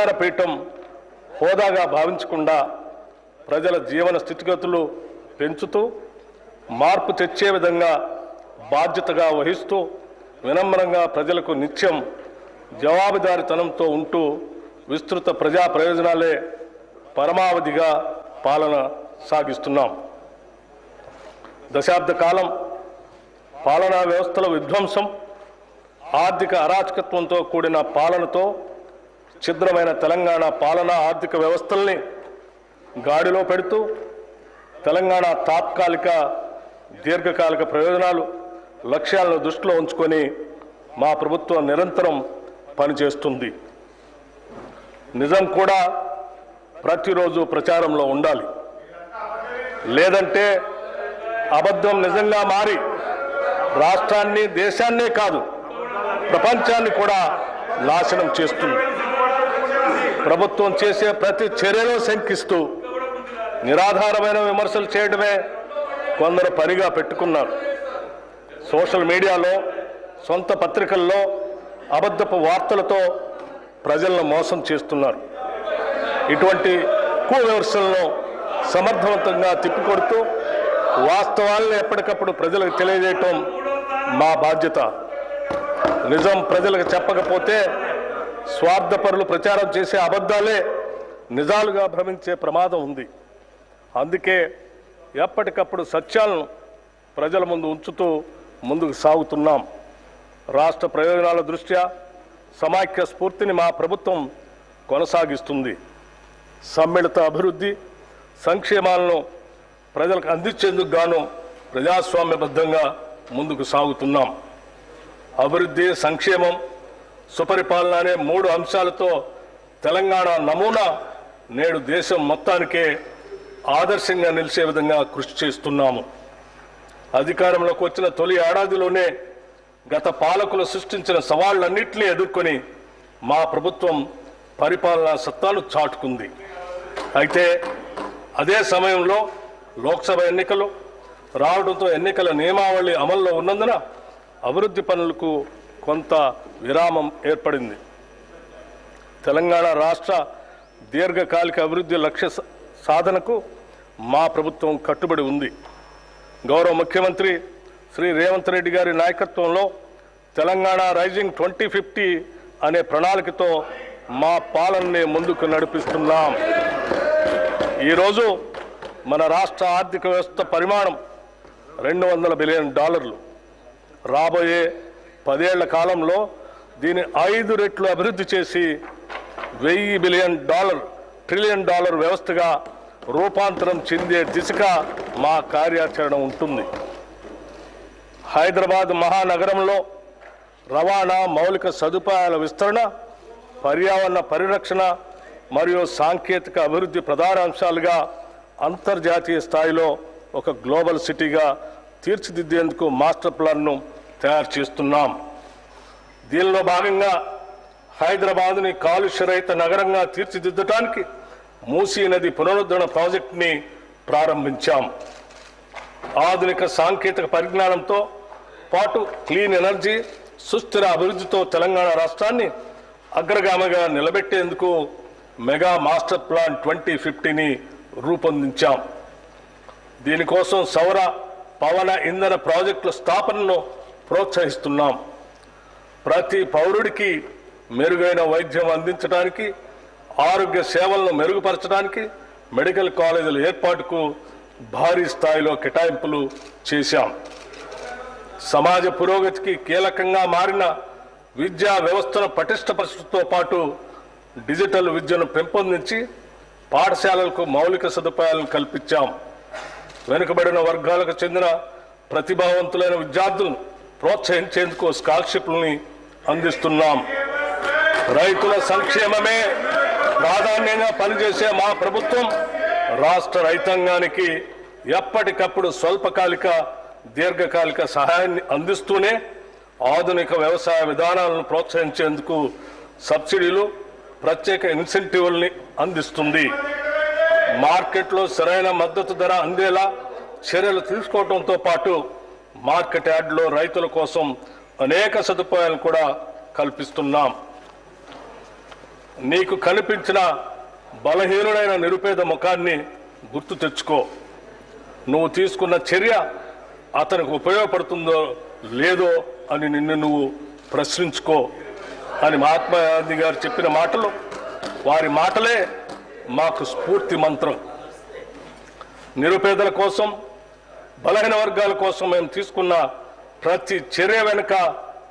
అధికార పీఠం హోదాగా భావించకుండా ప్రజల జీవన స్థితిగతులు పెంచుతూ మార్పు తెచ్చే విధంగా బాధ్యతగా వహిస్తూ వినమ్రంగా ప్రజలకు నిత్యం జవాబుదారీతనంతో ఉంటూ విస్తృత ప్రజా ప్రయోజనాలే పరమావధిగా పాలన సాగిస్తున్నాం. దశాబ్ద కాలం పాలనా వ్యవస్థల విధ్వంసం, ఆర్థిక అరాచకత్వంతో కూడిన పాలనతో ఛిద్రమైన తెలంగాణ పాలనా ఆర్థిక వ్యవస్థల్ని గాడిలో పెడుతూ తెలంగాణ తాత్కాలిక దీర్ఘకాలిక ప్రయోజనాలు లక్ష్యాలను దృష్టిలో ఉంచుకొని మా ప్రభుత్వం నిరంతరం పనిచేస్తుంది. నిజం కూడా ప్రతిరోజు ప్రచారంలో ఉండాలి. లేదంటే అబద్ధం నిజంగా మారి రాష్ట్రాన్ని, దేశాన్నే కాదు ప్రపంచాన్ని కూడా నాశనం చేస్తుంది. ప్రభుత్వం చేసే ప్రతి చర్యలో శంకిస్తూ నిరాధారమైన విమర్శలు చేయడమే కొందరు పనిగా పెట్టుకున్నారు. సోషల్ మీడియాలో, సొంత పత్రికల్లో అబద్ధపు వార్తలతో ప్రజలను మోసం చేస్తున్నారు. ఇటువంటి విమర్శలను సమర్థవంతంగా తిప్పికొడుతూ వాస్తవాలను ఎప్పటికప్పుడు ప్రజలకు తెలియజేయటం మా బాధ్యత. నిజం ప్రజలకు చెప్పకపోతే స్వార్థపరులు ప్రచారం చేసే అబద్ధాలే నిజాలుగా భ్రమించే ప్రమాదం ఉంది. అందుకే ఎప్పటికప్పుడు సత్యాలను ప్రజల ముందు ఉంచుతూ ముందుకు సాగుతున్నాం. రాష్ట్ర ప్రయోజనాల దృష్ట్యా సమాఖ్య స్ఫూర్తిని మా ప్రభుత్వం కొనసాగిస్తుంది. సమ్మిళిత అభివృద్ధి, సంక్షేమాలను ప్రజలకు అందించేందుకు గాను ప్రజాస్వామ్యబద్ధంగా ముందుకు సాగుతున్నాం. అభివృద్ధి, సంక్షేమం, సుపరిపాలన అనే 3 అంశాలతో తెలంగాణ నమూనా నేడు దేశం మొత్తానికే ఆదర్శంగా నిలిచే విధంగా కృషి చేస్తున్నాము. అధికారంలోకి వచ్చిన తొలి ఏడాదిలోనే గత పాలకులు సృష్టించిన సవాళ్లన్నింటినీ ఎదుర్కొని మా ప్రభుత్వం పరిపాలనా సత్తాను చాటుకుంది. అయితే అదే సమయంలో లోక్సభ ఎన్నికలు రావడంతో ఎన్నికల నియమావళి అమల్లో ఉన్నందున అభివృద్ధి పనులకు కొంత విరామం ఏర్పడింది. తెలంగాణ రాష్ట్ర దీర్ఘకాలిక అభివృద్ధి లక్ష్య సాధనకు మా ప్రభుత్వం కట్టుబడి ఉంది. గౌరవ ముఖ్యమంత్రి శ్రీ రేవంత్ రెడ్డి గారి నాయకత్వంలో తెలంగాణ రైజింగ్ 2050 అనే ప్రణాళికతో మా పాలనని ముందుకు నడిపిస్తున్నాం. ఈరోజు మన రాష్ట్ర ఆర్థిక వ్యవస్థ పరిమాణం $200 బిలియన్. రాబోయే 10 ఏళ్ల కాలంలో దీన్ని 5 రెట్లు అభివృద్ధి చేసి $1000 బిలియన్, ట్రిలియన్ డాలర్ వ్యవస్థగా రూపాంతరం చెందే దిశగా మా కార్యాచరణ ఉంటుంది. హైదరాబాద్ మహానగరంలో రవాణా, మౌలిక సదుపాయాల విస్తరణ, పర్యావరణ పరిరక్షణ మరియు సాంకేతిక అభివృద్ధి ప్రధాన అంశాలుగా అంతర్జాతీయ స్థాయిలో ఒక గ్లోబల్ సిటీగా తీర్చిదిద్దేందుకు మాస్టర్ ప్లాన్ను తయారు చేస్తున్నాం. దీనిలో భాగంగా హైదరాబాద్ని కాలుష్యరహిత నగరంగా తీర్చిదిద్దడానికి మూసీ నది పునరుద్ధరణ ప్రాజెక్టుని ప్రారంభించాం. ఆధునిక సాంకేతిక పరిజ్ఞానంతో పాటు క్లీన్ ఎనర్జీ, సుస్థిర అభివృద్ధితో తెలంగాణ రాష్ట్రాన్ని అగ్రగామిగా నిలబెట్టేందుకు మెగా మాస్టర్ ప్లాన్ 2050ని రూపొందించాం. దీనికోసం సౌర, పవన ఇంధన ప్రాజెక్టుల స్థాపనను ప్రోత్సహిస్తున్నాం. ప్రతి పౌరుడికి మెరుగైన వైద్యం అందించడానికి, ఆరోగ్య సేవలను మెరుగుపరచడానికి మెడికల్ కాలేజీల ఏర్పాటుకు భారీ స్థాయిలో కేటాయింపులు చేశాం. సమాజ పురోగతికి కీలకంగా మారిన విద్యా వ్యవస్థను పటిష్టపరచడంతో పాటు డిజిటల్ విద్యను పెంపొందించి పాఠశాలలకు మౌలిక సదుపాయాలను కల్పించాం. వెనుకబడిన వర్గాలకు చెందిన ప్రతిభావంతులైన విద్యార్థులను ప్రోత్సహించేందుకు స్కాలర్షిప్లని అందిస్తున్నాం. రైతుల సంక్షేమమే ప్రాధాన్యంగా పనిచేసే మా ప్రభుత్వం రాష్ట్ర రైతాంగానికి ఎప్పటికప్పుడు స్వల్పకాలిక, దీర్ఘకాలిక సహాయాన్ని అందిస్తూనే ఆధునిక వ్యవసాయ విధానాలను ప్రోత్సహించేందుకు సబ్సిడీలు, ప్రత్యేక ఇన్సెంటివ్లని అందిస్తుంది. మార్కెట్లో సరైన మద్దతు ధర అందేలా చర్యలు తీసుకోవడంతో పాటు మార్కెట్ యార్డ్లో రైతుల కోసం అనేక సదుపాయాలను కూడా కల్పిస్తున్నాం. నీకు కనిపించిన బలహీనుడైన నిరుపేద ముఖాన్ని గుర్తు తెచ్చుకో. నువ్వు తీసుకున్న చర్య అతనికి ఉపయోగపడుతుందో లేదో అని నిన్ను నువ్వు ప్రశ్నించుకో అని మహాత్మా గాంధీ గారు చెప్పిన మాటలు, వారి మాటలే మాకు స్ఫూర్తి మంత్రం. నిరుపేదల కోసం, బలహీన వర్గాల కోసం మేము తీసుకున్న ప్రతి చర్య వెనుక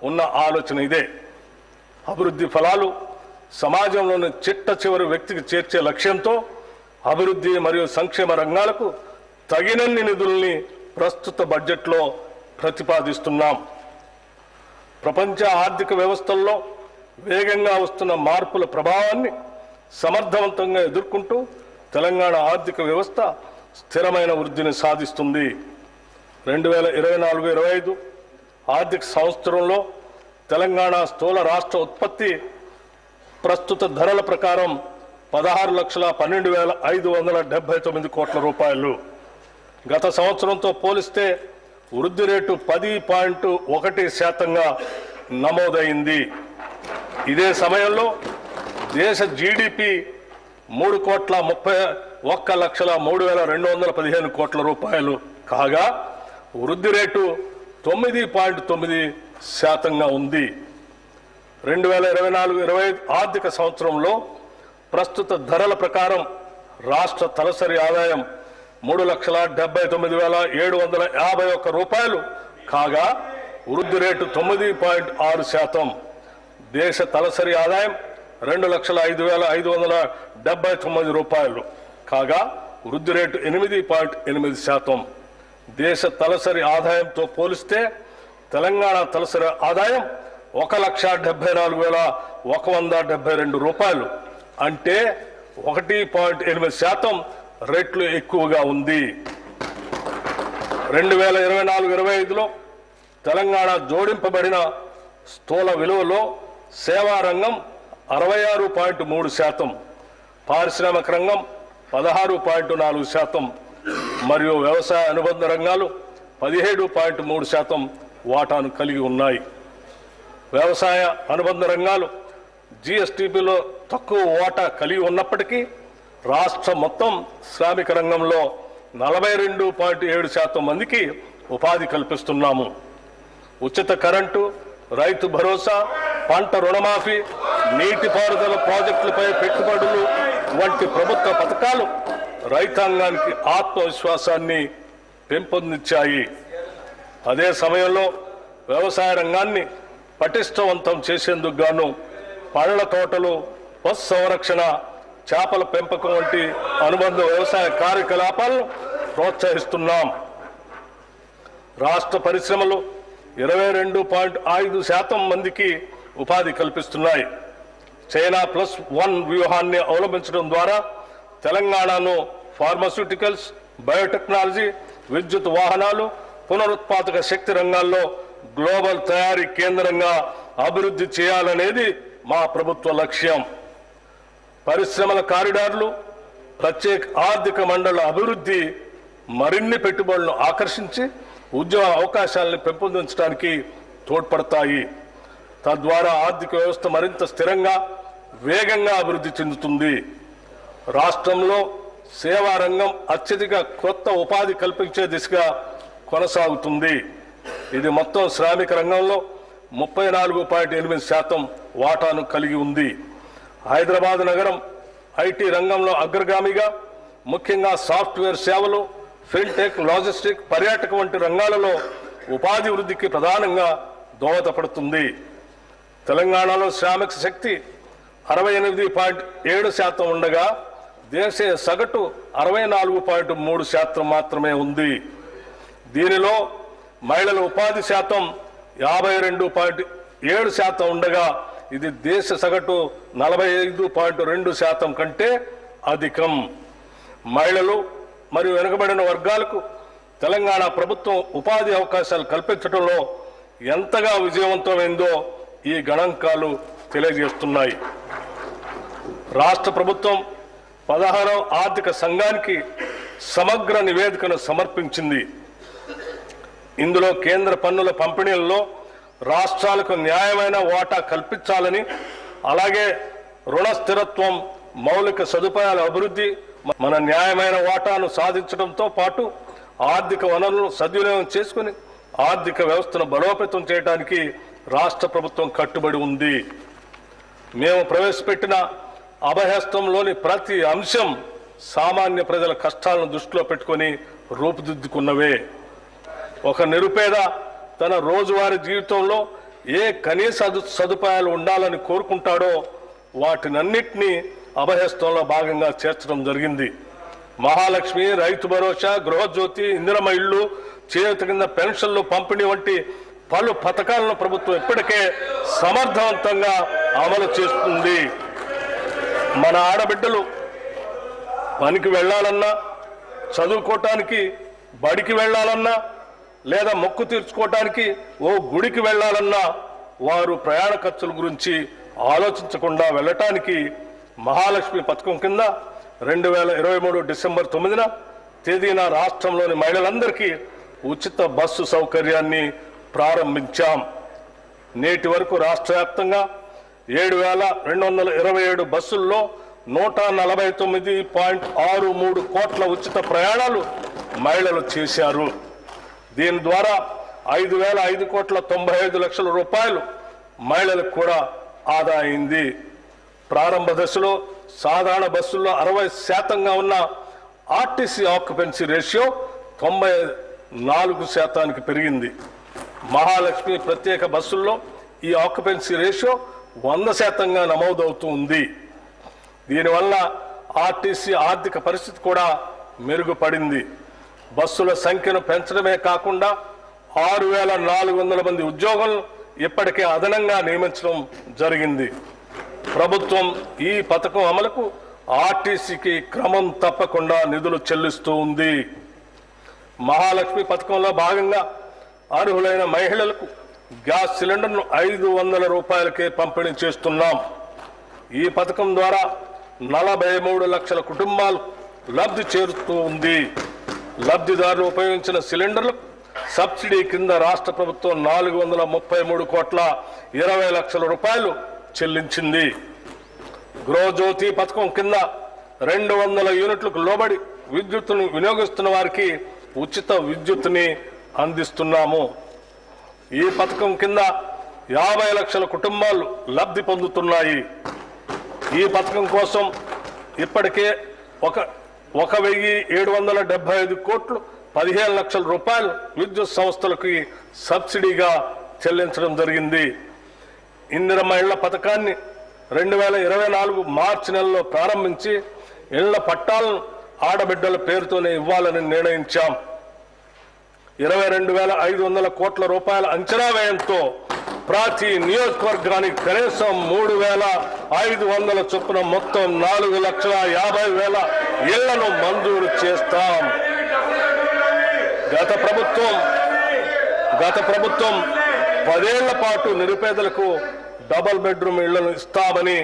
ఉన్న ఆలోచన ఇదే. అభివృద్ధి ఫలాలు సమాజంలోని చిట్ట చివరి వ్యక్తికి చేర్చే లక్ష్యంతో అభివృద్ధి మరియు సంక్షేమ రంగాలకు తగినన్ని నిధుల్ని ప్రస్తుత బడ్జెట్లో ప్రతిపాదిస్తున్నాం. ప్రపంచ ఆర్థిక వ్యవస్థల్లో వేగంగా వస్తున్న మార్పుల ప్రభావాన్ని సమర్థవంతంగా ఎదుర్కొంటూ తెలంగాణ ఆర్థిక వ్యవస్థ స్థిరమైన వృద్ధిని సాధిస్తుంది. 2024-25 ఆర్థిక సంవత్సరంలో తెలంగాణ స్థూల రాష్ట్ర ఉత్పత్తి ప్రస్తుత ధరల ప్రకారం 16,12,579 కోట్ల రూపాయలు. గత సంవత్సరంతో పోలిస్తే వృద్ధి రేటు 10.1% నమోదైంది. ఇదే సమయంలో దేశ జీడిపి 3,31,03,215 కోట్ల రూపాయలు కాగా వృద్ధి రేటు 9.9% ఉంది. 2024-25 ఆర్థిక సంవత్సరంలో ప్రస్తుత ధరల ప్రకారం రాష్ట్ర తలసరి ఆదాయం 3,79,751 రూపాయలు కాగా వృద్ధి రేటు 9.6%. దేశ తలసరి ఆదాయం 2,05,579 రూపాయలు కాగా వృద్ధి రేటు 8.8%. దేశ తలసరి ఆదాయంతో పోలిస్తే తెలంగాణ తలసరి ఆదాయం 1,74,172 రూపాయలు, అంటే 1.8% రెట్లు ఎక్కువగా ఉంది. 2024-25లో తెలంగాణ జోడింపబడిన స్థూల విలువలో సేవా రంగం 66.3%, పారిశ్రామిక రంగం 16.4% మరియు వ్యవసాయ అనుబంధ రంగాలు 17.3% వాటాను కలిగి ఉన్నాయి. వ్యవసాయ అనుబంధ రంగాలు జీఎస్టీపీలో తక్కువ వాటా కలిగి ఉన్నప్పటికీ రాష్ట్ర మొత్తం శ్రామిక రంగంలో 42.7% మందికి ఉపాధి కల్పిస్తున్నాము. ఉచిత కరెంటు, రైతు భరోసా, పంట రుణమాఫీ, నీటిపారుదల ప్రాజెక్టులపై పెట్టుబడులు వంటి ప్రభుత్వ పథకాలు రైతాంగానికి ఆత్మవిశ్వాసాన్ని పెంపొందించాయి. అదే సమయంలో వ్యవసాయ రంగాన్ని పటిష్టవంతం చేసేందుకు గాను పళ్ల తోటలు, పశు సంరక్షణ, చేపల పెంపకం వంటి అనుబంధ వ్యవసాయ కార్యకలాపాలను ప్రోత్సహిస్తున్నాం. రాష్ట్ర పరిశ్రమలు 22.5% మందికి ఉపాధి కల్పిస్తున్నాయి. చైనా +1 వ్యూహాన్ని అవలంబించడం ద్వారా తెలంగాణను ఫార్మాస్యూటికల్స్, బయోటెక్నాలజీ, విద్యుత్ వాహనాలు, పునరుత్పాదక శక్తి రంగాల్లో గ్లోబల్ తయారీ కేంద్రంగా అభివృద్ధి చేయాలనేది మా ప్రభుత్వ లక్ష్యం. పరిశ్రమల కారిడార్లు, ప్రత్యేక ఆర్థిక మండళ్ల అభివృద్ధి మరిన్ని పెట్టుబడులను ఆకర్షించి ఉద్యోగ అవకాశాలను పెంపొందించడానికి తోడ్పడతాయి. తద్వారా ఆర్థిక వ్యవస్థ మరింత స్థిరంగా, వేగంగా అభివృద్ధి చెందుతుంది. రాష్ట్రంలో సేవా రంగం అత్యధిక కొత్త ఉపాధి కల్పించే దిశగా కొనసాగుతుంది. ఇది మొత్తం శ్రామిక రంగంలో 34.8% వాటాను కలిగి ఉంది. హైదరాబాద్ నగరం ఐటీ రంగంలో అగ్రగామిగా, ముఖ్యంగా సాఫ్ట్వేర్ సేవలు, ఫిన్టెక్, లాజిస్టిక్, పర్యాటక వంటి రంగాలలో ఉపాధి వృద్ధికి ప్రధానంగా దోహదపడుతుంది. తెలంగాణలో శ్రామిక శక్తి 68.7% ఉండగా దేశీయ సగటు 64.3% మాత్రమే ఉంది. దీనిలో మహిళల ఉపాధి శాతం 52.7% ఉండగా ఇది దేశ సగటు 45.2% కంటే అధికం. మహిళలు మరియు వెనుకబడిన వర్గాలకు తెలంగాణ ప్రభుత్వం ఉపాధి అవకాశాలు కల్పించడంలో ఎంతగా విజయవంతమైందో ఈ గణాంకాలు తెలియజేస్తున్నాయి. రాష్ట్ర ప్రభుత్వం 16వ ఆర్థిక సంఘానికి సమగ్ర నివేదికను సమర్పించింది. ఇందులో కేంద్ర పన్నుల పంపిణీలలో రాష్ట్రాలకు న్యాయమైన వాటా కల్పించాలని, అలాగే రుణ స్థిరత్వం, మౌలిక సదుపాయాల అభివృద్ధి, మన న్యాయమైన వాటాను సాధించడంతో పాటు ఆర్థిక వనరులను సద్వినియోగం చేసుకుని ఆర్థిక వ్యవస్థను బలోపేతం చేయడానికి రాష్ట్ర ప్రభుత్వం కట్టుబడి ఉంది. మేము ప్రవేశపెట్టిన అభయహస్తంలోని ప్రతి అంశం సామాన్య ప్రజల కష్టాలను దృష్టిలో పెట్టుకొని రూపుదిద్దుకున్నవే. ఒక నిరుపేద తన రోజువారీ జీవితంలో ఏ కనీస సదుపాయాలు ఉండాలని కోరుకుంటాడో వాటినన్నిటినీ అభయహస్తంలో భాగంగా చేర్చడం జరిగింది. మహాలక్ష్మి, రైతు భరోసా, గృహజ్యోతి, ఇందిరమ్మ ఇళ్లు, చేయూత కింద పెన్షన్లు పంపిణీ వంటి పలు పథకాలను ప్రభుత్వం ఇప్పటికే సమర్థవంతంగా అమలు చేస్తుంది. మన ఆడబిడ్డలు పనికి వెళ్ళాలన్నా, చదువుకోవటానికి బడికి వెళ్ళాలన్నా, లేదా మొక్కు తీర్చుకోవటానికి ఓ గుడికి వెళ్ళాలన్నా వారు ప్రయాణ ఖర్చుల గురించి ఆలోచించకుండా వెళ్ళటానికి మహాలక్ష్మి పథకం కింద 2023 డిసెంబర్ 9న తేదీన రాష్ట్రంలోని మహిళలందరికీ ఉచిత బస్సు సౌకర్యాన్ని ప్రారంభించాం. నేటి వరకు రాష్ట్ర వ్యాప్తంగా 7,227 బస్సుల్లో 149.63 కోట్ల ఉచిత ప్రయాణాలు మహిళలు చేశారు. దీని ద్వారా 5,595 రూపాయలు మహిళలకు కూడా ఆదా అయింది. ప్రారంభ దశలో సాధారణ బస్సుల్లో 60% ఉన్న ఆర్టీసీ ఆక్యుపెన్సీ రేషియో 94% పెరిగింది. మహాలక్ష్మి ప్రత్యేక బస్సుల్లో ఈ ఆక్యుపెన్సీ రేషియో 100% నమోదవుతూ ఉంది. దీనివల్ల ఆర్టీసీ ఆర్థిక పరిస్థితి కూడా మెరుగుపడింది. బస్సుల సంఖ్యను పెంచడమే కాకుండా 6,400 మంది ఉద్యోగులను ఇప్పటికే అదనంగా నియమించడం జరిగింది. ప్రభుత్వం ఈ పథకం అమలుకు ఆర్టీసీకి క్రమం తప్పకుండా నిధులు చెల్లిస్తూ ఉంది. మహాలక్ష్మి పథకంలో భాగంగా అర్హులైన మహిళలకు గ్యాస్ సిలిండర్ను 500 రూపాయలకే పంపిణీ చేస్తున్నాం. ఈ పథకం ద్వారా 43 లక్షల కుటుంబాలు లబ్ధి చేరుతూ ఉంది. లబ్ధిదారులు ఉపయోగించిన సిలిండర్లకు సబ్సిడీ కింద రాష్ట్ర ప్రభుత్వం 433,20,00,000 రూపాయలు చెల్లించింది. గృహజ్యోతి పథకం కింద 200 యూనిట్లకు లోబడి విద్యుత్తును వినియోగిస్తున్న వారికి ఉచిత విద్యుత్తుని అందిస్తున్నాము. ఈ పథకం కింద 50 లక్షల కుటుంబాలు లబ్ధి పొందుతున్నాయి. ఈ పథకం కోసం ఇప్పటికే 1,775 కోట్లు 15 లక్షల రూపాయలు విద్యుత్ సంస్థలకు సబ్సిడీగా చెల్లించడం జరిగింది. ఇందిరమ్మ ఇళ్ల పథకాన్ని 2024 మార్చి నెలలో ప్రారంభించి ఇళ్ల పట్టాలను ఆడబిడ్డల పేరుతోనే ఇవ్వాలని నిర్ణయించాం. 22,500 కోట్ల రూపాయల అంచనా వ్యయంతో ప్రతి నియోజకవర్గానికి కనీసం 3,500 చొప్పున మొత్తం 4,50,000 ఇళ్లను మంజూరు చేస్తాం. గత ప్రభుత్వం 10 ఏళ్ల పాటు నిరుపేదలకు డబుల్ బెడ్రూమ్ ఇళ్లను ఇస్తామని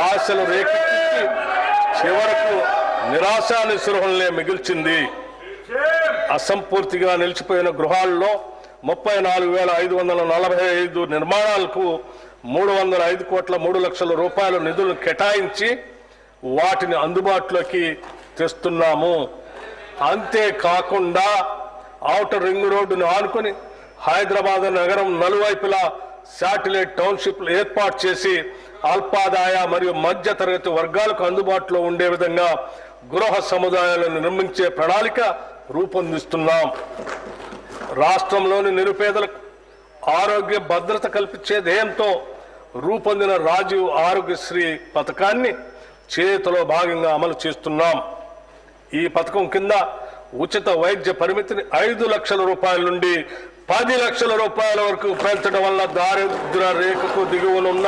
ఆశలు రేకెత్తించి చివరకు నిరాశా నిస్పృహలనే మిగిల్చింది. అసంపూర్తిగా నిలిచిపోయిన గృహాల్లో 34,545 నిర్మాణాలకు 305 కోట్ల 3 లక్షల రూపాయల నిధులను కేటాయించి వాటిని అందుబాటులోకి తెస్తున్నాము. అంతేకాకుండా ఔటర్ రింగ్ రోడ్డును ఆనుకుని హైదరాబాద్ నగరం నలువైపులా శాటిలైట్ టౌన్షిప్లు ఏర్పాటు చేసి అల్పాదాయ మరియు మధ్య తరగతి వర్గాలకు అందుబాటులో ఉండే విధంగా గృహ సముదాయాలను నిర్మించే ప్రణాళిక రూపొందిస్తున్నాం. రాష్ట్రంలోని నిరుపేదలకు ఆరోగ్య భద్రత కల్పించే ధ్యేయంతో రూపొందిన రాజీవ్ ఆరోగ్యశ్రీ పథకాన్ని చేతిలో భాగంగా అమలు చేస్తున్నాం. ఈ పథకం కింద ఉచిత వైద్య పరిమితిని 5 లక్షల రూపాయల నుండి 10 లక్షల రూపాయల వరకు పెంచడం వల్ల దారిద్ర్య రేఖకు దిగువనున్న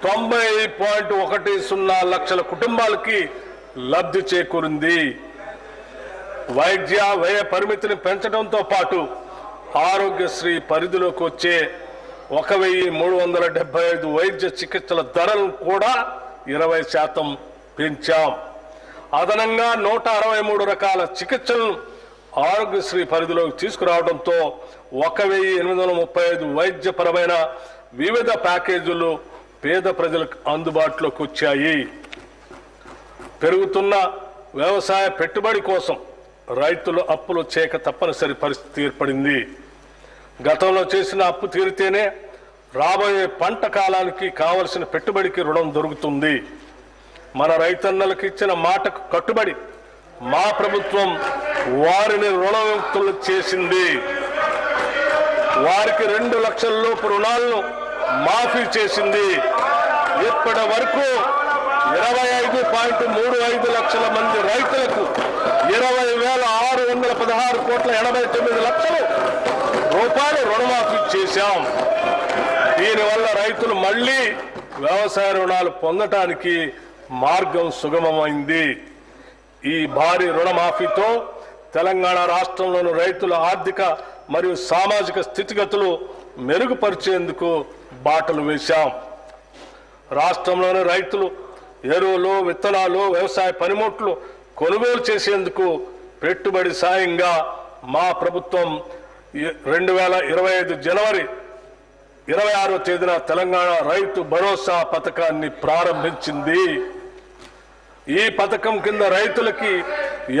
90.10 లక్షల కుటుంబాలకి లబ్ధి చేకూరింది. వైద్య వ్యయ పరిమితిని పెంచడంతో పాటు ఆరోగ్యశ్రీ పరిధిలోకి వచ్చే 1,375 వైద్య చికిత్సల ధరలను కూడా 20% పెంచాం. అదనంగా 163 రకాల చికిత్సలను ఆరోగ్యశ్రీ పరిధిలోకి తీసుకురావడంతో 1,835 వైద్యపరమైన వివిధ ప్యాకేజీలు పేద ప్రజలకు అందుబాటులోకి వచ్చాయి. పెరుగుతున్న వ్యవసాయ పెట్టుబడి కోసం రైతులు అప్పులు చేయక తప్పనిసరి పరిస్థితి ఏర్పడింది. గతంలో చేసిన అప్పు తీరితేనే రాబోయే పంట కాలానికి కావలసిన పెట్టుబడికి రుణం దొరుకుతుంది. మన రైతన్నలకు ఇచ్చిన మాటకు కట్టుబడి మా ప్రభుత్వం వారిని రుణముక్తులు చేసింది. వారికి 2 లక్షల లోపు రుణాలను మాఫీ చేసింది. ఇప్పటి వరకు 25.35 లక్షల మంది రైతులకు 20,616 కోట్ల 89 లక్షల రూపాయలు రుణమాఫీ చేశాం. దీనివల్ల రైతులు మళ్లీ వ్యవసాయ రుణాలు పొందటానికి మార్గం సుగమమైంది. ఈ భారీ రుణమాఫీతో తెలంగాణ రాష్ట్రంలోని రైతుల ఆర్థిక మరియు సామాజిక స్థితిగతులు మెరుగుపరిచేందుకు బాటలు వేశాం. రాష్ట్రంలోని రైతులు ఎరువులు, విత్తనాలు, వ్యవసాయ పనిముట్లు కొనుగోలు చేసేందుకు పెట్టుబడి సాయంగా మా ప్రభుత్వం 2025 జనవరి 26వ తేదీన తెలంగాణ రైతు భరోసా పథకాన్ని ప్రారంభించింది. ఈ పథకం కింద రైతులకి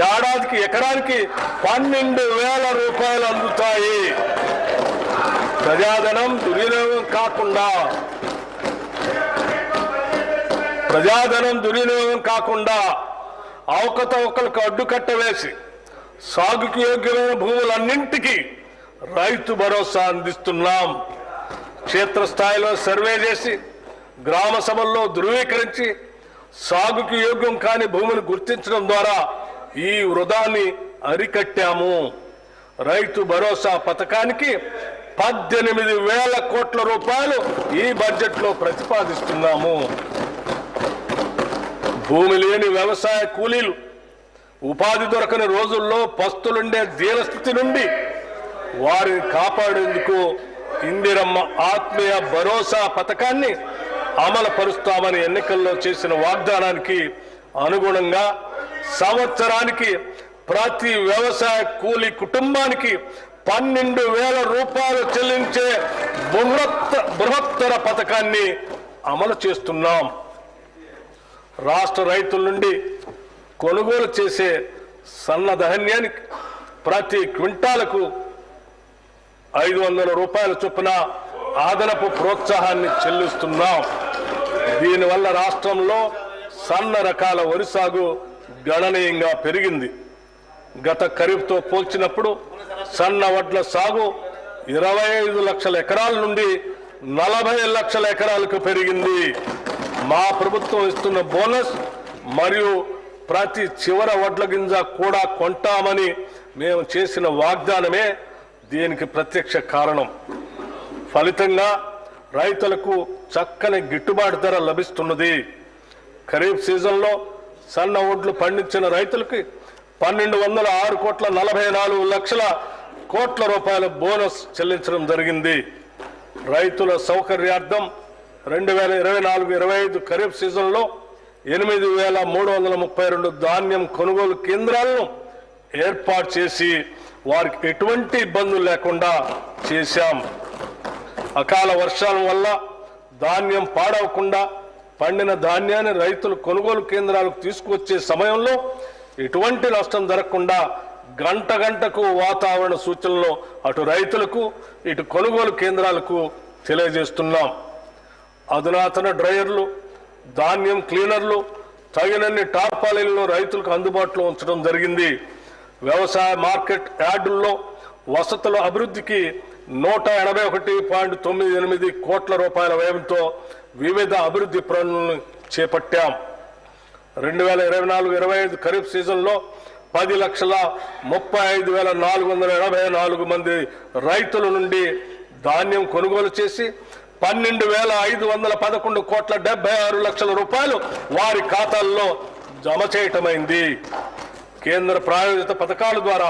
ఏడాదికి ఎకరానికి 12,000 రూపాయలు అందుతాయి. ప్రజాధనం దుర్వినియోగం కాకుండా అవకతవకలకు అడ్డుకట్ట వేసి సాగుకు యోగ్యమైన భూములన్నింటికీ రైతు భరోసా అందిస్తున్నాం. క్షేత్రస్థాయిలో సర్వే చేసి గ్రామ సభల్లో ధృవీకరించి సాగుకు యోగ్యం కాని భూమిని గుర్తించడం ద్వారా ఈ వృధాన్ని అరికట్టాము. రైతు భరోసా పథకానికి 18,000 కోట్ల రూపాయలు ఈ బడ్జెట్లో ప్రతిపాదిస్తున్నాము. భూమి లేని వ్యవసాయ కూలీలు ఉపాధి దొరకని రోజుల్లో పస్తులుండే దీనస్థితి నుండి వారిని కాపాడేందుకు ఇందిరమ్మ ఆత్మీయ భరోసా పథకాన్ని అమలు పరుస్తామని ఎన్నికల్లో చేసిన వాగ్దానానికి అనుగుణంగా సంవత్సరానికి ప్రతి వ్యవసాయ కూలీ కుటుంబానికి 12,000 రూపాయలు చెల్లించే బృహత్తర పథకాన్ని అమలు చేస్తున్నాం. రాష్ట్ర రైతుల నుండి కొనుగోలు చేసే సన్న ధాన్యానికి ప్రతి క్వింటాలకు 500 రూపాయల చొప్పున అదనపు ప్రోత్సాహాన్ని చెల్లిస్తున్నాం. దీనివల్ల రాష్ట్రంలో సన్న రకాల వరి సాగు గణనీయంగా పెరిగింది. గత ఖరీఫ్తో పోల్చినప్పుడు సన్న వడ్ల సాగు 25 లక్షల ఎకరాల నుండి 40 లక్షల ఎకరాలకు పెరిగింది. మా ప్రభుత్వం ఇస్తున్న బోనస్ మరియు ప్రతి చివర వడ్ల గింజ కూడా కొంటామని మేము చేసిన వాగ్దానమే దీనికి ప్రత్యక్ష కారణం. ఫలితంగా రైతులకు చక్కని గిట్టుబాటు ధర లభిస్తున్నది. ఖరీఫ్ సీజన్లో సన్న వడ్లు పండించిన రైతులకి 1,206 కోట్ల 44 లక్షల కోట్ల రూపాయల బోనస్ చెల్లించడం జరిగింది. రైతుల సౌకర్యార్థం 2024-25 ఖరీఫ్ సీజన్లో 8,332 ధాన్యం కొనుగోలు కేంద్రాలను ఏర్పాటు చేసి వారికి ఎటువంటి ఇబ్బందులు లేకుండా చేశాం. అకాల వర్షాల వల్ల ధాన్యం పాడవకుండా పండిన ధాన్యాన్ని రైతులు కొనుగోలు కేంద్రాలకు తీసుకువచ్చే సమయంలో ఎటువంటి నష్టం జరగకుండా గంటకు వాతావరణ సూచనలు అటు రైతులకు ఇటు కొనుగోలు కేంద్రాలకు తెలియజేస్తున్నాం. అధునాతన డ్రైయర్లు, ధాన్యం క్లీనర్లు, తగినన్ని టార్పాలిన్లను రైతులకు అందుబాటులో ఉంచడం జరిగింది. వ్యవసాయ మార్కెట్ యార్డుల్లో వసతుల అభివృద్ధికి 181.98 కోట్ల రూపాయల వ్యయంతో వివిధ అభివృద్ధి పనులను చేపట్టాం. 2024-25 ఖరీఫ్ సీజన్లో 10,35,484 మంది రైతుల నుండి ధాన్యం కొనుగోలు చేసి 12,511 కోట్ల 76 లక్షల రూపాయలు వారి ఖాతాల్లో జమ చేయటమైంది. కేంద్ర ప్రాయోజిత పథకాల ద్వారా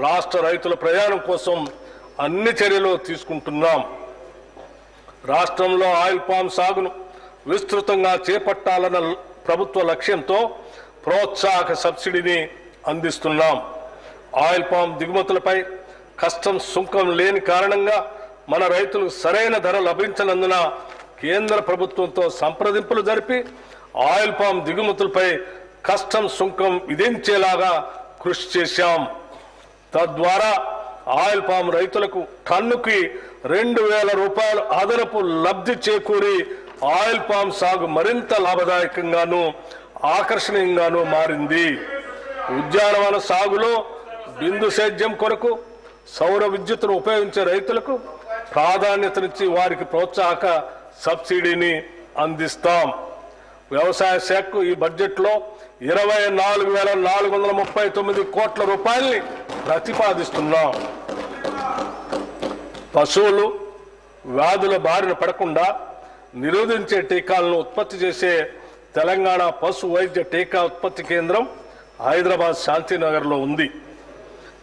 రాష్ట్ర రైతుల ప్రయాణం కోసం అన్ని చర్యలు తీసుకుంటున్నాం. రాష్ట్రంలో ఆయిల్ పామ్ సాగును విస్తృతంగా చేపట్టాలన్న ప్రభుత్వ లక్ష్యంతో ప్రోత్సాహక సబ్సిడీని అందిస్తున్నాం. ఆయిల్ పామ్ దిగుమతులపై కస్టమ్స్ సుంకం లేని కారణంగా మన రైతులకు సరైన ధర లభించనందున కేంద్ర ప్రభుత్వంతో సంప్రదింపులు జరిపి ఆయిల్ పామ్ దిగుమతులపై కస్టమ్స్ సుంకం విధించేలాగా కృషి చేశాం. తద్వారా ఆయిల్ పామ్ రైతులకు టన్నుకి 2,000 రూపాయలు అదనపు లబ్ధి చేకూరి ఆయిల్ పామ్ సాగు మరింత లాభదాయకంగాను ఆకర్షణీయంగాను మారింది. ఉద్యానవన సాగులో బిందు సేద్యం కొరకు సౌర విద్యుత్తును ఉపయోగించే రైతులకు ప్రాధాన్యతనిచ్చి వారికి ప్రోత్సాహక సబ్సిడీని అందిస్తాం. వ్యవసాయ శాఖకు ఈ బడ్జెట్లో 24,439 కోట్ల రూపాయల్ని ప్రతిపాదిస్తున్నాం. పశువులు వ్యాధుల బారిన పడకుండా నిరోధించే టీకాలను ఉత్పత్తి చేసే తెలంగాణ పశు వైద్య టీకా ఉత్పత్తి కేంద్రం హైదరాబాద్ శాంతినగర్లో ఉంది.